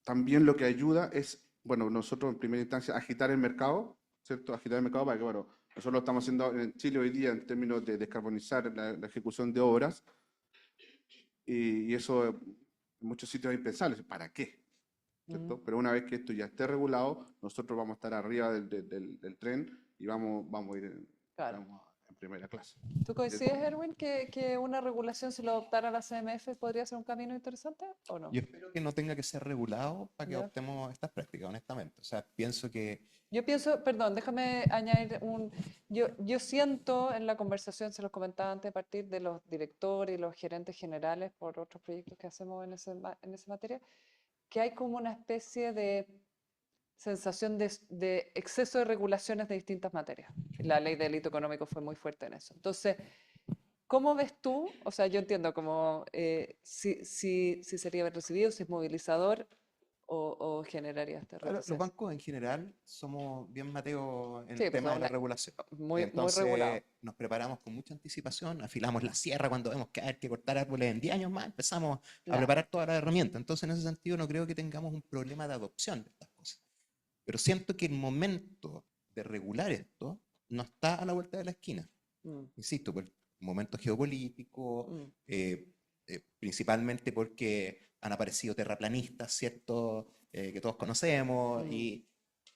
también lo que ayuda es, bueno, nosotros en primera instancia agitar el mercado, ¿cierto? Agitar el mercado para que, bueno, nosotros lo estamos haciendo en Chile hoy día en términos de descarbonizar la ejecución de obras, y eso en muchos sitios es impensable. ¿Para qué? ¿Cierto? Pero una vez que esto ya esté regulado, nosotros vamos a estar arriba del tren y vamos a ir Claro. en primera clase. ¿Tú coincides, Erwin, que una regulación, si lo adoptara la CMF, podría ser un camino interesante o no? Yo espero que no tenga que ser regulado para que Ya. adoptemos estas prácticas, honestamente. O sea, pienso que Yo pienso, perdón, déjame añadir yo siento en la conversación, se los comentaba antes, a partir de los directores y los gerentes generales por otros proyectos que hacemos en esa materia, que hay como una especie de sensación de exceso de regulaciones de distintas materias. La ley de delito económico fue muy fuerte en eso. Entonces, ¿cómo ves tú? O sea, yo entiendo como si sería bien recibido, si es movilizador o generaría este ahora, los retroceso. bancos en general somos bien mateos en Sí, el pues tema de la una- regulación. muy Entonces, regulado. nos preparamos con mucha anticipación, afilamos la sierra cuando vemos que hay que cortar árboles en 10 años más, empezamos a Ya. preparar todas las herramientas. Entonces, en ese sentido, no creo que tengamos un problema de adopción de estas cosas. Pero siento que el momento de regular esto no está a la vuelta de la esquina. Mm, Insisto, por el momento geopolítico, mm, principalmente porque han aparecido terraplanistas, ¿cierto? Que todos conocemos, mm. y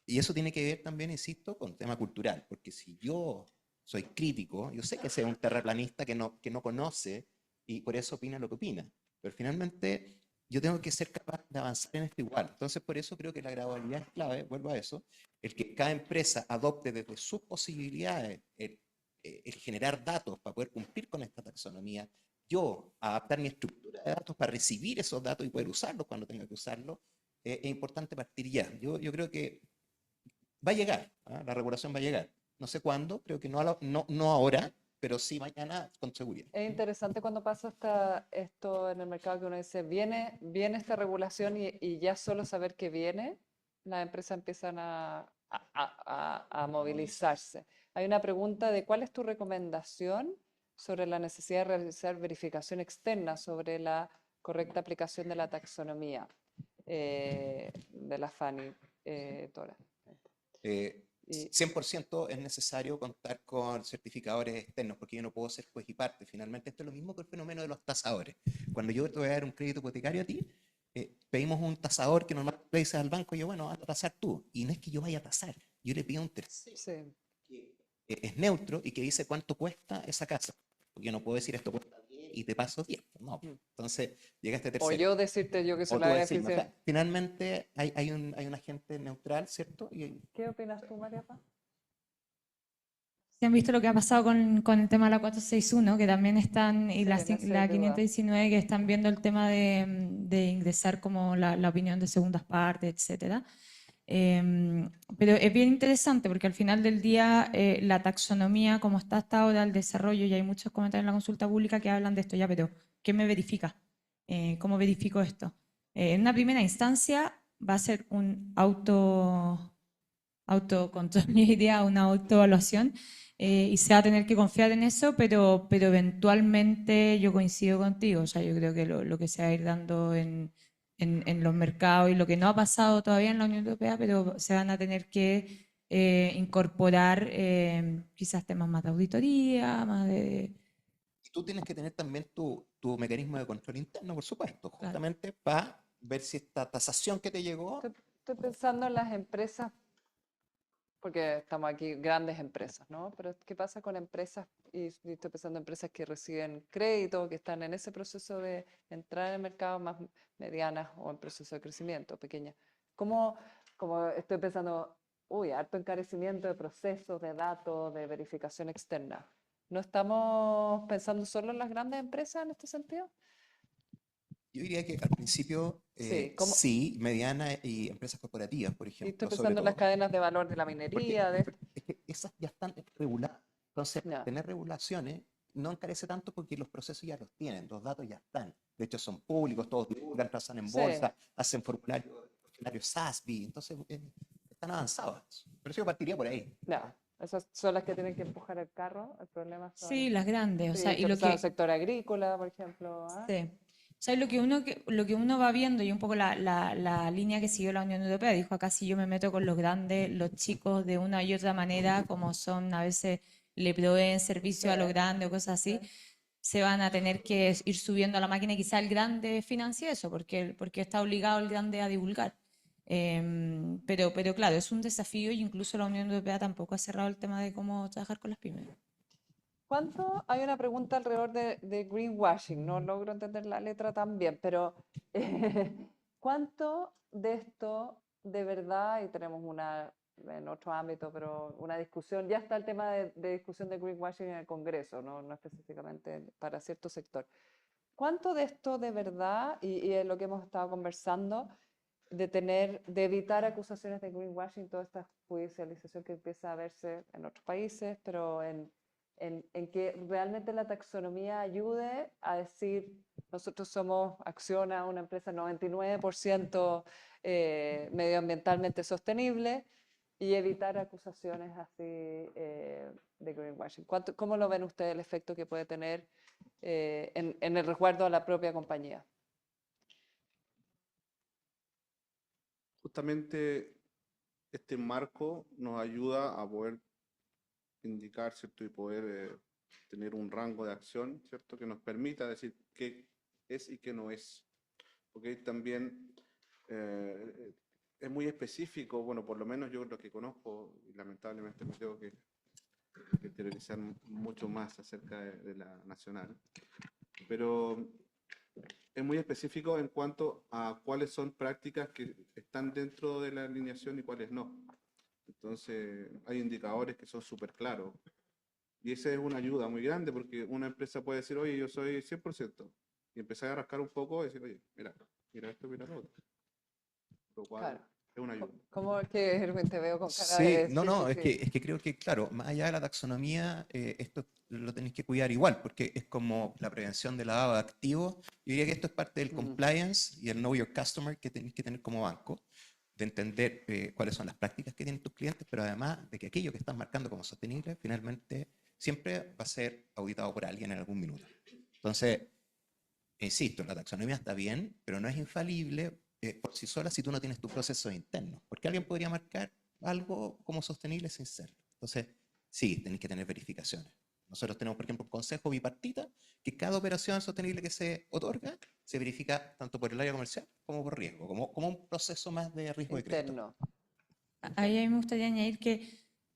eso tiene que ver también, insisto, con tema cultural, porque si yo soy crítico, yo sé que sea un terraplanista que no conoce y por eso opina lo que opina, pero finalmente yo tengo que ser capaz de avanzar en esto igual. Entonces, por eso creo que la gradualidad es clave, vuelvo a eso, el que cada empresa adopte desde sus posibilidades el generar datos para poder cumplir con esta taxonomía, yo adaptar mi estructura de datos para recibir esos datos y poder usarlos cuando tenga que usarlos, es importante partir ya. Yo creo que va a llegar, ¿ah? La regulación va a llegar. No sé cuándo, creo que no ahora, pero sí mañana con seguridad. Es interesante cuando pasa esto en el mercado que uno dice, viene esta regulación y ya solo saber que viene, las empresas empiezan a movilizarse. Hay una pregunta de cuál es tu recomendación sobre la necesidad de realizar verificación externa sobre la correcta aplicación de la taxonomía de la FANI, Tora. Y- 100% es necesario contar con certificadores externos, porque yo no puedo ser juez y parte. Finalmente, esto es lo mismo que el fenómeno de los tasadores. Cuando yo te voy a dar un crédito hipotecario a ti, pedimos un tasador que normalmente le dices al banco, yo, bueno, vas a tasar tú. Y no es que yo vaya a tasar, yo le pido a un tercero sí. que es neutro y que dice cuánto cuesta esa casa. Porque yo no puedo decir esto cuesta 10 y te paso 10. No. Entonces, llega este O tercero. yo decirte yo que soy O la tú decirme, o beneficiaria. sea, finalmente hay un agente neutral, ¿cierto? Y ¿Qué opinas tú, María Paz? ¿Se han visto lo que ha pasado con el tema de la 461, que también están, y Sí, la, en ese la hay duda. 519, que están viendo el tema de ingresar como la opinión de segundas partes, etcétera? Pero es bien interesante porque al final del día la taxonomía, como está hasta ahora, el desarrollo, y hay muchos comentarios en la consulta pública que hablan de esto ya, pero ¿qué me verifica? ¿Cómo verifico esto? En una primera instancia va a ser un autocontrol, yo diría, una autoevaluación, y se va a tener que confiar en eso, pero eventualmente yo coincido contigo, o sea, yo creo que lo que se va a ir dando en los mercados y lo que no ha pasado todavía en la Unión Europea, pero se van a tener que incorporar quizás temas más de auditoría, más de... Y tú tienes que tener también tu mecanismo de control interno, por supuesto, Claro. justamente para ver si esta tasación que te llegó, Estoy pensando en las empresas Porque estamos aquí, grandes empresas, ¿no? Pero ¿qué pasa con empresas, y estoy pensando en empresas que reciben crédito, que están en ese proceso de entrar en el mercado, más medianas o en proceso de crecimiento, pequeñas? ¿Cómo, como estoy pensando, uy, harto encarecimiento de procesos, de datos, de verificación externa? ¿No estamos pensando solo en las grandes empresas en este sentido? Yo diría que al principio Sí, sí, mediana y empresas corporativas, por y estoy ejemplo, sobre pensando en las todo. cadenas de valor de la Porque, minería, de... porque es que esas ya están reguladas. Entonces, Ya, tener regulaciones no encarece tanto porque los procesos ya los tienen, los datos ya están. De hecho, son públicos, todos divulgan, trazan en sí, bolsa, hacen formularios SASB, entonces están avanzados. Pero eso yo partiría por ahí. ya. Esas son las que tienen que empujar el carro. El problema Sí, son... las grandes, o Sí, sea, y estoy lo pensando en el que, sector agrícola, por ejemplo. ¿Ah? sí. O sea, lo que uno va viendo y un poco la línea que siguió la Unión Europea, dijo acá si yo me meto con los grandes, los chicos de una y otra manera, como son a veces le proveen servicio a los Sí, grandes o cosas así, sí. se van a tener que ir subiendo a la máquina y quizá el grande financie eso, porque está obligado el grande a divulgar. Pero claro, es un desafío y incluso la Unión Europea tampoco ha cerrado el tema de cómo trabajar con las pymes. ¿Cuánto? Hay una pregunta alrededor de greenwashing. No logro entender la letra tan bien, pero ¿cuánto de esto de verdad, y tenemos una en otro ámbito, pero una discusión, ya está el tema de discusión de greenwashing en el Congreso, no, no específicamente para cierto sector? ¿Cuánto de esto de verdad, y es lo que hemos estado conversando, de evitar acusaciones de greenwashing, toda esta judicialización que empieza a verse en otros países, pero en que realmente la taxonomía ayude a decir, nosotros somos Acciona, una empresa 99% medioambientalmente sostenible, y evitar acusaciones así de greenwashing? ¿Cómo lo ven ustedes el efecto que puede tener en el resguardo a la propia compañía? Justamente este marco nos ayuda a poder indicar, ¿cierto? Y poder tener un rango de acción, ¿cierto? Que nos permita decir qué es y qué no es. Porque también es muy específico, bueno, por lo menos yo lo que conozco, y lamentablemente me tengo que teorizar mucho más acerca de la nacional, pero es muy específico en cuanto a cuáles son prácticas que están dentro de la alineación y cuáles no. Entonces, hay indicadores que son súper claros. Y esa es una ayuda muy grande porque una empresa puede decir, oye, yo soy 100%, y empezar a rascar un poco y decir, oye, mira, mira esto, mira lo otro. Lo cual Claro. es una ayuda. ¿Cómo es que Erwin, te veo con cara Sí, de no, sí, sí, no, sí? es que creo que, claro, más allá de la taxonomía, esto lo tenéis que cuidar igual, porque es como la prevención de lavado de activos. Yo diría que esto es parte del compliance y el know your customer que tenéis que tener como banco, de entender cuáles son las prácticas que tienen tus clientes, pero además de que aquello que estás marcando como sostenible, finalmente siempre va a ser auditado por alguien en algún minuto. Entonces, insisto, la taxonomía está bien, pero no es infalible por sí sola si tú no tienes tus procesos internos. Porque alguien podría marcar algo como sostenible sin serlo. Entonces, sí, tenéis que tener verificaciones. Nosotros tenemos, por ejemplo, un consejo bipartita que cada operación sostenible que se otorga se verifica tanto por el área comercial como por riesgo, como un proceso más de riesgo de crédito. Interno. Ahí me gustaría añadir que,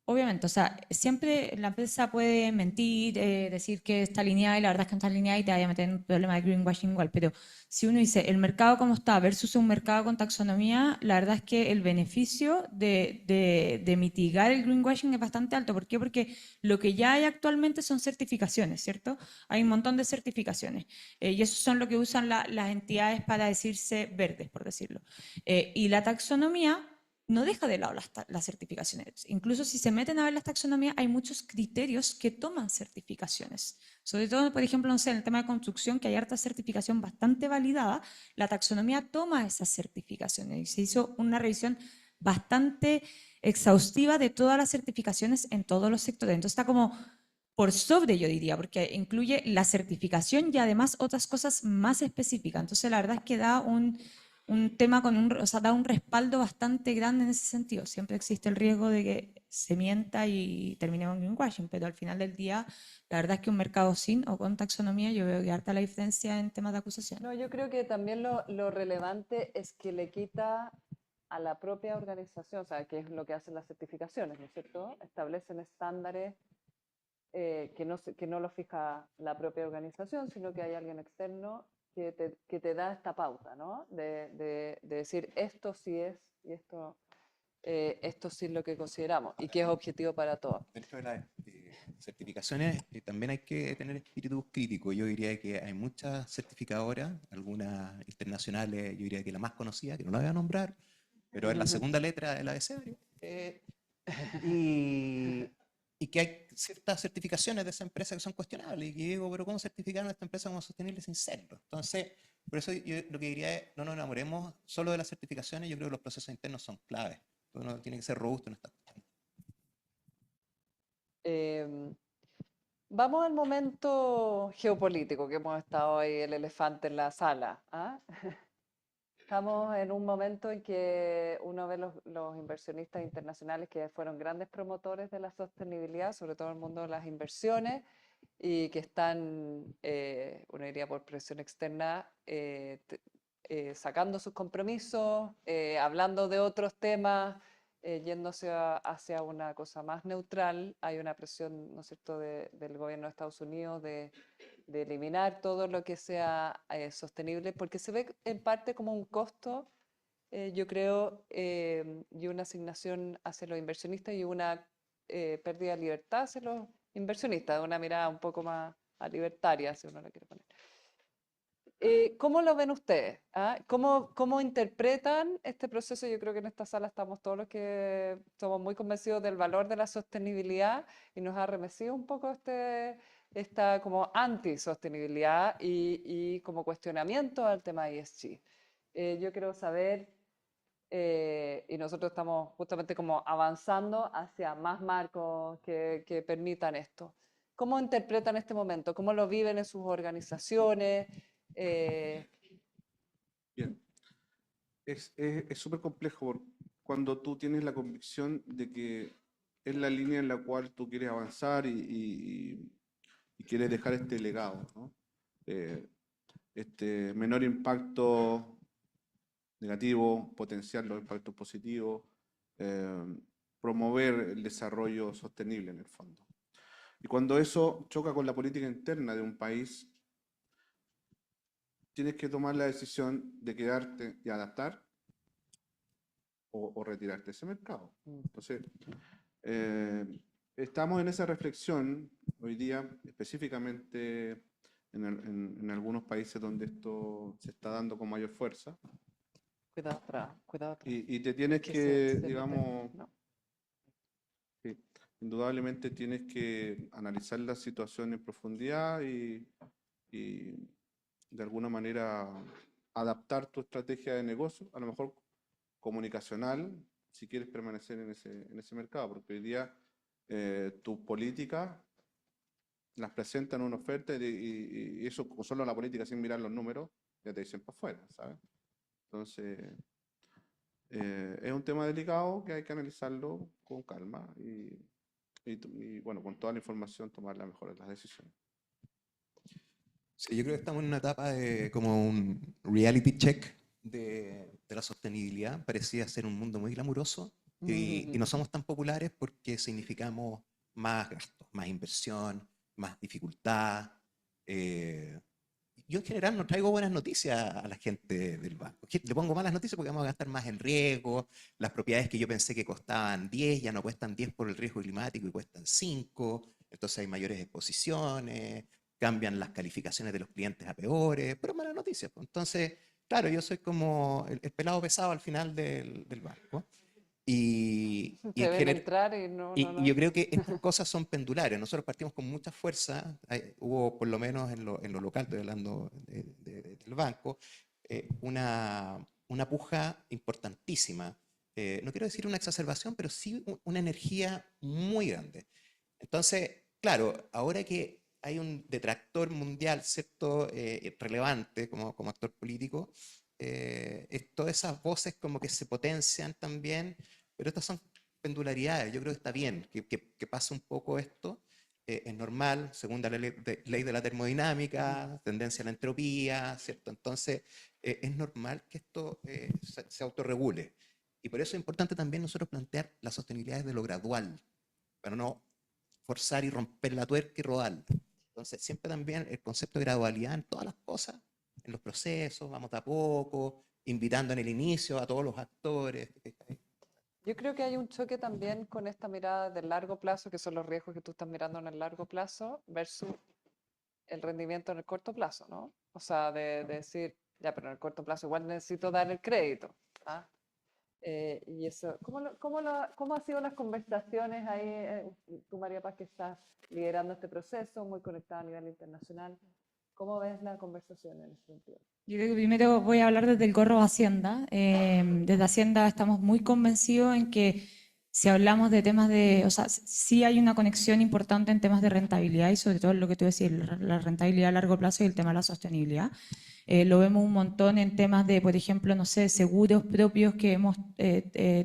obviamente, o sea, siempre la empresa puede mentir, decir que está alineada y la verdad es que no está alineada y te vaya a meter en un problema de greenwashing igual. Pero si uno dice el mercado como está versus un mercado con taxonomía, la verdad es que el beneficio de mitigar el greenwashing es bastante alto. ¿Por qué? Porque lo que ya hay actualmente son certificaciones, ¿cierto? Hay un montón de certificaciones y eso son lo que usan las entidades para decirse verdes, por decirlo. Y la taxonomía no deja de lado las certificaciones. Incluso si se meten a ver las taxonomías, hay muchos criterios que toman certificaciones. Sobre todo, por ejemplo, no sé, en el tema de construcción, que hay harta certificación bastante validada, la taxonomía toma esas certificaciones y se hizo una revisión bastante exhaustiva de todas las certificaciones en todos los sectores. Entonces está como por sobre, yo diría, porque incluye la certificación y además otras cosas más específicas. Entonces la verdad es que da un tema con o sea, da un respaldo bastante grande en ese sentido. Siempre existe el riesgo de que se mienta y termine con greenwashing, pero al final del día, la verdad es que un mercado sin o con taxonomía, yo veo que harta la diferencia en temas de acusación. No, yo creo que también lo relevante es que le quita a la propia organización, o sea, que es lo que hacen las certificaciones, ¿no es cierto? Establecen estándares que no lo fija la propia organización, sino que hay alguien externo que te da esta pauta, ¿no? De decir esto sí es y esto sí es lo que consideramos y que es objetivo para todos. Dentro de las certificaciones también hay que tener espíritu crítico. Yo diría que hay muchas certificadoras, algunas internacionales, yo diría que la más conocida, que no la voy a nombrar, pero es la segunda letra del abecedario. Y que hay ciertas certificaciones de esa empresa que son cuestionables. Y yo digo, pero ¿cómo certificar a esta empresa como sostenible sin serlo? Entonces, por eso yo lo que diría es, no nos enamoremos solo de las certificaciones, yo creo que los procesos internos son claves. Uno tiene que ser robusto en esta cuestión. Vamos al momento geopolítico que hemos estado ahí, el elefante en la sala. ¿Ah? Estamos en un momento en que uno ve los inversionistas internacionales que fueron grandes promotores de la sostenibilidad, sobre todo en el mundo de las inversiones, y que están, uno diría por presión externa, sacando sus compromisos, hablando de otros temas, yéndose hacia una cosa más neutral. Hay una presión, ¿no es cierto?, del gobierno de Estados Unidos de eliminar todo lo que sea sostenible, porque se ve en parte como un costo, yo creo, y una asignación hacia los inversionistas y una pérdida de libertad hacia los inversionistas, de una mirada un poco más libertaria, si uno lo quiere poner. ¿Cómo lo ven ustedes? ¿Ah? ¿Cómo interpretan este proceso? Yo creo que en esta sala estamos todos los que somos muy convencidos del valor de la sostenibilidad y nos ha remecido un poco esta como antisostenibilidad y como cuestionamiento al tema ESG. Yo quiero saber, y nosotros estamos justamente como avanzando hacia más marcos que permitan esto. ¿Cómo interpretan este momento? ¿Cómo lo viven en sus organizaciones? Bien, es súper complejo cuando tú tienes la convicción de que es la línea en la cual tú quieres avanzar y quieres dejar este legado, ¿no? Este menor impacto negativo, potenciar los impactos positivos, promover el desarrollo sostenible en el fondo. Y cuando eso choca con la política interna de un país, tienes que tomar la decisión de quedarte y adaptar o retirarte de ese mercado. Entonces, estamos en esa reflexión hoy día, específicamente en algunos países donde esto se está dando con mayor fuerza. Cuidado atrás, cuidado atrás. Y te tienes Que que, se digamos, no. sí, indudablemente tienes que analizar la situación en profundidad y de alguna manera adaptar tu estrategia de negocio, a lo mejor comunicacional, si quieres permanecer en ese mercado, porque hoy día tus políticas las presentan una oferta y eso solo la política sin mirar los números ya te dicen para afuera, ¿sabes? Entonces, es un tema delicado que hay que analizarlo con calma y bueno, con toda la información tomar las mejores las decisiones. Sí, yo creo que estamos en una etapa de como un reality check de la sostenibilidad. Parecía ser un mundo muy glamuroso y no somos tan populares porque significamos más gastos, más inversión, más dificultad. Yo en general no traigo buenas noticias a la gente del banco. Le pongo malas noticias porque vamos a gastar más en riesgo. Las propiedades que yo pensé que costaban 10 ya no cuestan 10 por el riesgo climático y cuestan 5. Entonces hay mayores exposiciones, cambian las calificaciones de los clientes a peores, pero malas noticias. Entonces, claro, yo soy como el pelado pesado al final del banco. Y Te ven entrar y no. y yo creo que estas cosas son pendulares. Nosotros partimos con mucha fuerza. Hubo, por lo menos en lo local, estoy hablando del banco, una puja importantísima. No quiero decir una exacerbación, pero sí una energía muy grande. Entonces, claro, ahora que hay un detractor mundial, ¿cierto?, relevante como actor político, todas esas voces como que se potencian también, pero estas son pendularidades. Yo creo que está bien que pase un poco esto. Es normal, según la ley de la termodinámica, tendencia a la entropía, ¿cierto? Entonces, es normal que esto se autorregule. Y por eso es importante también nosotros plantear la sostenibilidad desde lo gradual, para no forzar y romper la tuerca y rodarla. Entonces, siempre también el concepto de gradualidad en todas las cosas, en los procesos, vamos de a poco, invitando en el inicio a todos los actores. Yo creo que hay un choque también con esta mirada del largo plazo, que son los riesgos que tú estás mirando en el largo plazo, versus el rendimiento en el corto plazo, ¿no? O sea, de decir, ya, pero en el corto plazo igual necesito dar el crédito. ¿Ah? Y eso, ¿cómo han sido las conversaciones ahí, tú María Paz, que estás liderando este proceso, muy conectada a nivel internacional? ¿Cómo ves la conversación en ese sentido? Yo creo que primero voy a hablar desde el gorro de Hacienda. Desde Hacienda estamos muy convencidos en que si hablamos de temas de, o sea, sí hay una conexión importante en temas de rentabilidad y sobre todo en lo que tú decís, la rentabilidad a largo plazo y el tema de la sostenibilidad. Lo vemos un montón en temas de, por ejemplo, no sé, seguros propios que hemos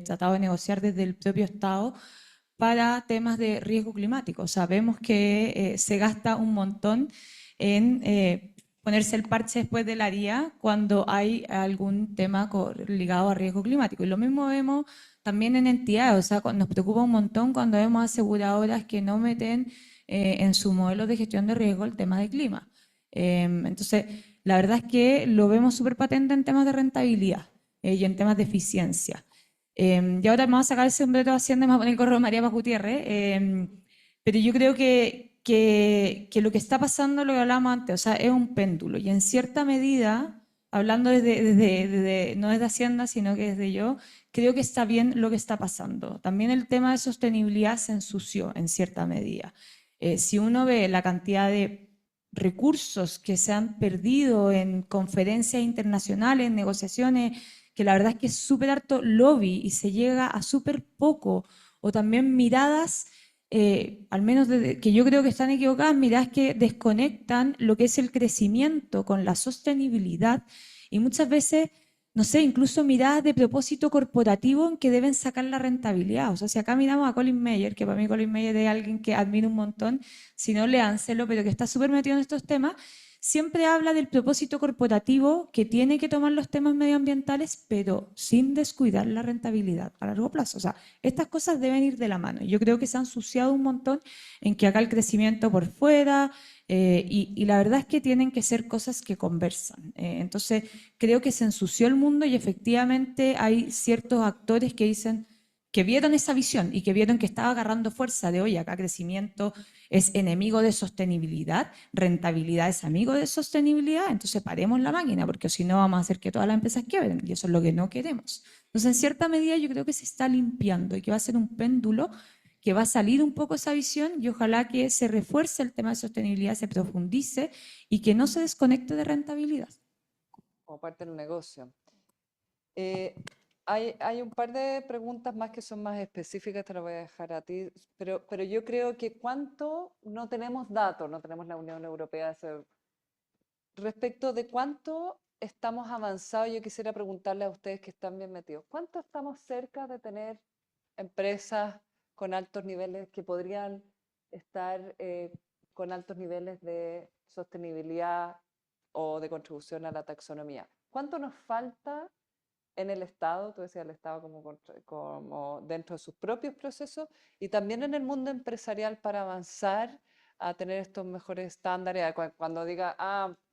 tratado de negociar desde el propio Estado para temas de riesgo climático. O sea, vemos que se gasta un montón en ponerse el parche después de la herida cuando hay algún tema ligado a riesgo climático. Y lo mismo vemos también en entidades, o sea, nos preocupa un montón cuando vemos aseguradoras que no meten en su modelo de gestión de riesgo el tema de clima. Entonces, la verdad es que lo vemos súper patente en temas de rentabilidad y en temas de eficiencia. Y ahora me voy a sacar el sombrero de Hacienda y me voy a poner el gorro de María Paz Gutiérrez. Pero yo creo que lo que está pasando, lo que hablábamos antes, o sea, es un péndulo. Y en cierta medida, hablando no desde Hacienda, sino que desde yo, creo que está bien lo que está pasando. También el tema de sostenibilidad se ensució en cierta medida. Si uno ve la cantidad de recursos que se han perdido en conferencias internacionales, en negociaciones, que la verdad es que es súper harto lobby y se llega a súper poco, o también miradas, al menos que yo creo que están equivocadas, miradas que desconectan lo que es el crecimiento con la sostenibilidad y muchas veces, no sé, incluso miradas de propósito corporativo en que deben sacar la rentabilidad. O sea, si acá miramos a Colin Meyer, que para mí Colin Meyer es alguien que admiro un montón, si no léanselo, pero que está súper metido en estos temas, siempre habla del propósito corporativo que tiene que tomar los temas medioambientales, pero sin descuidar la rentabilidad a largo plazo. O sea, estas cosas deben ir de la mano. Yo creo que se han ensuciado un montón en que acá el crecimiento por fuera, y la verdad es que tienen que ser cosas que conversan. Entonces, creo que se ensució el mundo y efectivamente hay ciertos actores que dicen que vieron esa visión y que vieron que estaba agarrando fuerza de, oye, acá crecimiento es enemigo de sostenibilidad, rentabilidad es amigo de sostenibilidad, entonces paremos la máquina, porque si no vamos a hacer que todas las empresas quiebren, y eso es lo que no queremos. Entonces, en cierta medida, yo creo que se está limpiando y que va a ser un péndulo que va a salir un poco esa visión y ojalá que se refuerce el tema de sostenibilidad, se profundice y que no se desconecte de rentabilidad. Como parte del negocio. Hay un par de preguntas más que son más específicas, te las voy a dejar a ti, pero yo creo que no tenemos datos, no tenemos la Unión Europea, respecto de cuánto estamos avanzados, yo quisiera preguntarle a ustedes que están bien metidos, ¿cuánto estamos cerca de tener empresas con altos niveles que podrían estar con altos niveles de sostenibilidad o de contribución a la taxonomía? ¿Cuánto nos falta en el Estado, tú decías el Estado como dentro de sus propios procesos, y también en el mundo empresarial para avanzar a tener estos mejores estándares? Cuando diga,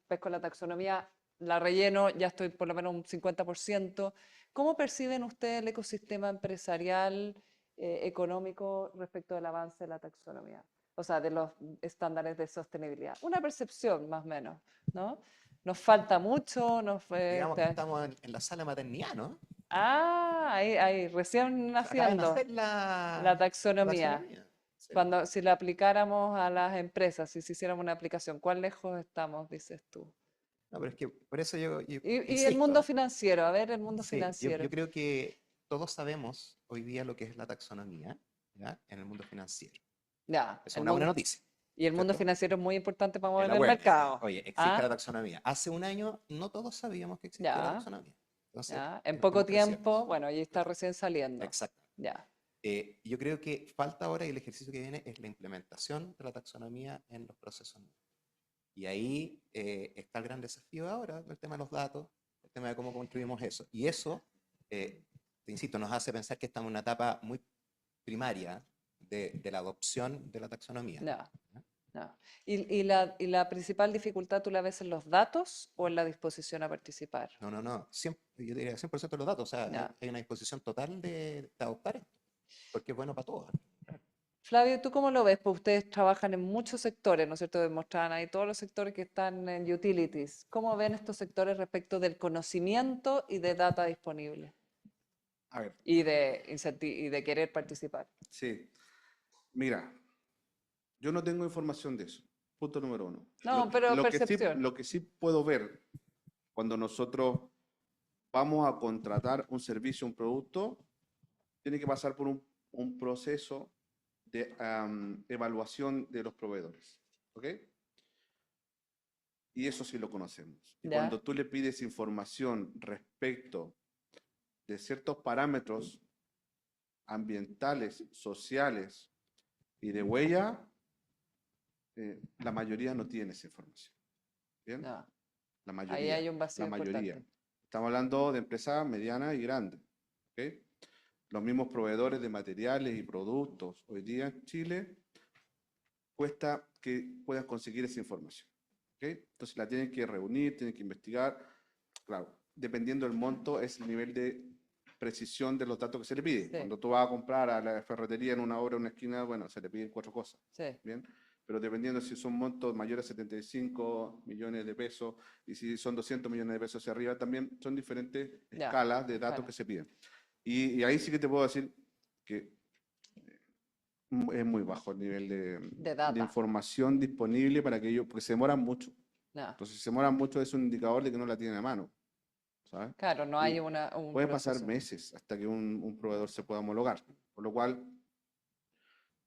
pesco la taxonomía, la relleno, ya estoy por lo menos un 50%. ¿Cómo perciben ustedes el ecosistema empresarial, económico respecto del avance de la taxonomía? O sea, de los estándares de sostenibilidad. Una percepción más o menos, ¿no? Nos falta mucho, Digamos que estamos en la sala de maternidad, ¿no? ahí recién Acaba de naciendo nacer la taxonomía. Sí. Si la aplicáramos a las empresas, si hiciéramos una aplicación, ¿cuán lejos estamos, dices tú? No, pero es que por eso yo Y el insisto, mundo financiero, a ver, el mundo sí, financiero. yo creo que todos sabemos hoy día lo que es la taxonomía, ¿ya? En el mundo financiero. Ya, Esa es una buena noticia. y el mundo ¿cierto? financiero es muy importante para mover el awareness. mercado. Oye, existe la taxonomía. Hace un año no todos sabíamos que existía la Ya, taxonomía. Entonces, ya. En estamos poco creciendo. tiempo, bueno, y está recién saliendo. Exacto. Ya. Yo creo que falta ahora, y el ejercicio que viene es la implementación de la taxonomía en los procesos. Y ahí está el gran desafío ahora, el tema de los datos, el tema de cómo construimos eso. Y eso te insisto, nos hace pensar que estamos en una etapa muy primaria de la adopción de la taxonomía. Ya, ya. ¿Y la principal dificultad tú la ves en los datos o en la disposición a participar? No, yo diría 100% de los datos, o sea, Ya. hay una disposición total de adoptar esto, porque es bueno para todos. Flavio, ¿tú cómo lo ves? Pues ustedes trabajan en muchos sectores, ¿no es cierto? Demostraban ahí todos los sectores que están en utilities. ¿Cómo ven estos sectores respecto del conocimiento y de data disponible? A ver, Y de querer participar. sí. Mira, yo no tengo información de eso. Punto número uno. No, pero lo percepción. lo que sí puedo ver cuando nosotros vamos a contratar un servicio, un producto, tiene que pasar por un proceso de evaluación de los proveedores. ¿Ok? Y eso sí lo conocemos. Y Ya. cuando tú le pides información respecto de ciertos parámetros ambientales, sociales y de huella, la mayoría no tiene esa información. ¿Bien? Ya. La Ahí mayoría. hay un vacío La mayoría. importante. Estamos hablando de empresas medianas y grandes. ¿Ok? Los mismos proveedores de materiales y productos hoy día en Chile cuesta que puedan conseguir esa información. ¿Ok? Entonces la tienen que reunir, tienen que investigar. Claro, dependiendo del monto, es el nivel de precisión de los datos que se le pide. Sí. Cuando tú vas a comprar a la ferretería en una hora, en una esquina, bueno, se le piden 4 cosas. Sí. ¿Bien? Pero dependiendo si son montos mayores a 75 millones de pesos y si son 200 millones de pesos hacia arriba, también son diferentes Ya, escalas de datos claro. que se piden. Y ahí sí que te puedo decir que es muy bajo el nivel De data. de información disponible para que ellos, porque se demoran mucho. Ya. Entonces, si se demoran mucho es un indicador de que no la tienen a mano. ¿Sabes? Claro, no Y hay un puede pasar proceso. meses hasta que un proveedor se pueda homologar. Por lo cual,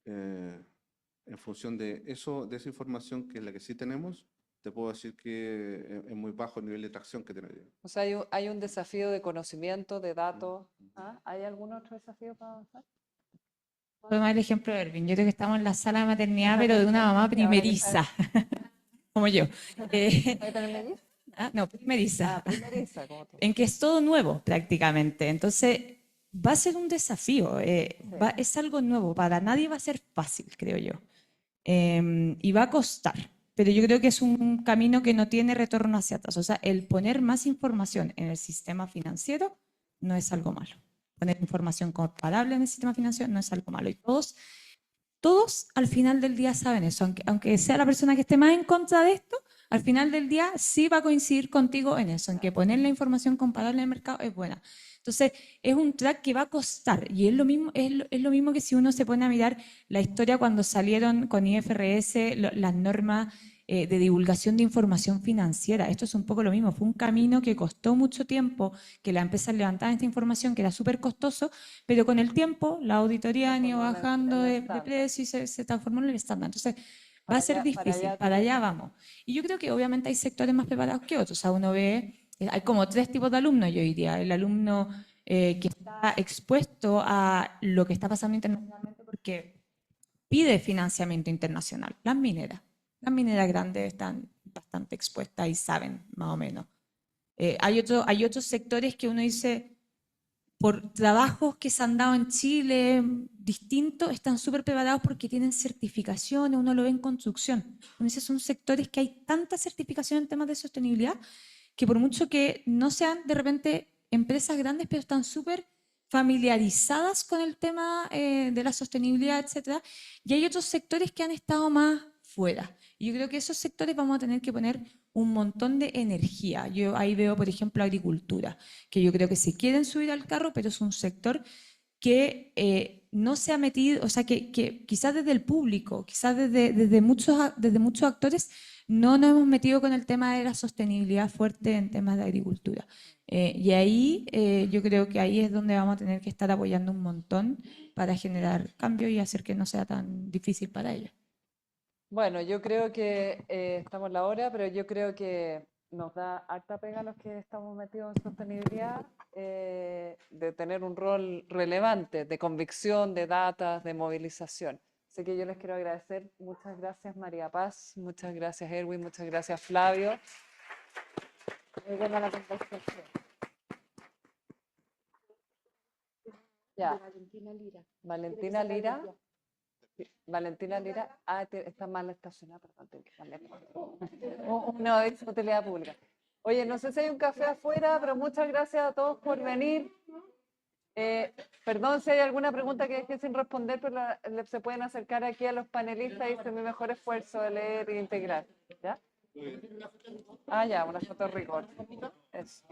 en función de eso, de esa información que es la que sí tenemos, te puedo decir que es muy bajo el nivel de tracción que tenemos. O sea, hay un desafío de conocimiento, de datos. ¿Ah? ¿Hay algún otro desafío para avanzar? Voy a tomar el ejemplo de Erwin. Yo creo que estamos en la sala de maternidad, pero de una mamá primeriza, como yo. ¿Hay tener melliza? No, primeriza. Ah, primeriza, como tú. En que es todo nuevo prácticamente. Entonces, va a ser un desafío. Es algo nuevo. Para nadie va a ser fácil, creo yo. Y va a costar. Pero yo creo que es un camino que no tiene retorno hacia atrás. O sea, el poner más información en el sistema financiero no es algo malo. Poner información comparable en el sistema financiero no es algo malo. Y todos al final del día saben eso. Aunque sea la persona que esté más en contra de esto, al final del día sí va a coincidir contigo en eso, en que poner la información comparable en el mercado es buena. Entonces, es un track que va a costar y es lo mismo que si uno se pone a mirar la historia cuando salieron con IFRS las normas de divulgación de información financiera. Esto es un poco lo mismo, fue un camino que costó mucho tiempo que las empresas levantaran esta información, que era súper costoso, pero con el tiempo la auditoría han ido bajando de precio y se transformó en el estándar. Entonces, va a ser difícil, para allá vamos. Y yo creo que obviamente hay sectores más preparados que otros. O sea, uno ve, hay como 3 tipos de alumnos, yo diría. El alumno que está expuesto a lo que está pasando internacionalmente porque pide financiamiento internacional. Las mineras grandes están bastante expuestas y saben más o menos. Hay otros sectores que uno dice, por trabajos que se han dado en Chile distintos, están súper preparados porque tienen certificaciones, uno lo ve en construcción. Uno dice, son sectores que hay tanta certificación en temas de sostenibilidad que por mucho que no sean de repente empresas grandes, pero están súper familiarizadas con el tema de la sostenibilidad, etcétera. Y hay otros sectores que han estado más fuera. Y yo creo que esos sectores vamos a tener que poner un montón de energía. Yo ahí veo, por ejemplo, agricultura, que yo creo que se quieren subir al carro, pero es un sector que no se ha metido, o sea, que quizás desde el público, quizás desde muchos actores, no nos hemos metido con el tema de la sostenibilidad fuerte en temas de agricultura. Y ahí yo creo que ahí es donde vamos a tener que estar apoyando un montón para generar cambio y hacer que no sea tan difícil para ellos. Bueno, yo creo que estamos en la hora, pero yo creo que nos da harta pega a los que estamos metidos en sostenibilidad de tener un rol relevante de convicción, de datas, de movilización. Así que yo les quiero agradecer. Muchas gracias, María Paz. Muchas gracias, Erwin. Muchas gracias, Flavio. Muy buena la conversación. Ya. Valentina Lira. Valentina Lira. Valentina Lira, está mal estacionada, perdón, tengo que cambiar. Una utilidad pública. Oye, no sé si hay un café afuera, pero muchas gracias a todos por venir. Perdón si hay alguna pregunta que dejé sin responder, pero se pueden acercar aquí a los panelistas y hice mi mejor esfuerzo de leer e integrar. ¿Ya? Ah, ya, una foto rigor. Eso.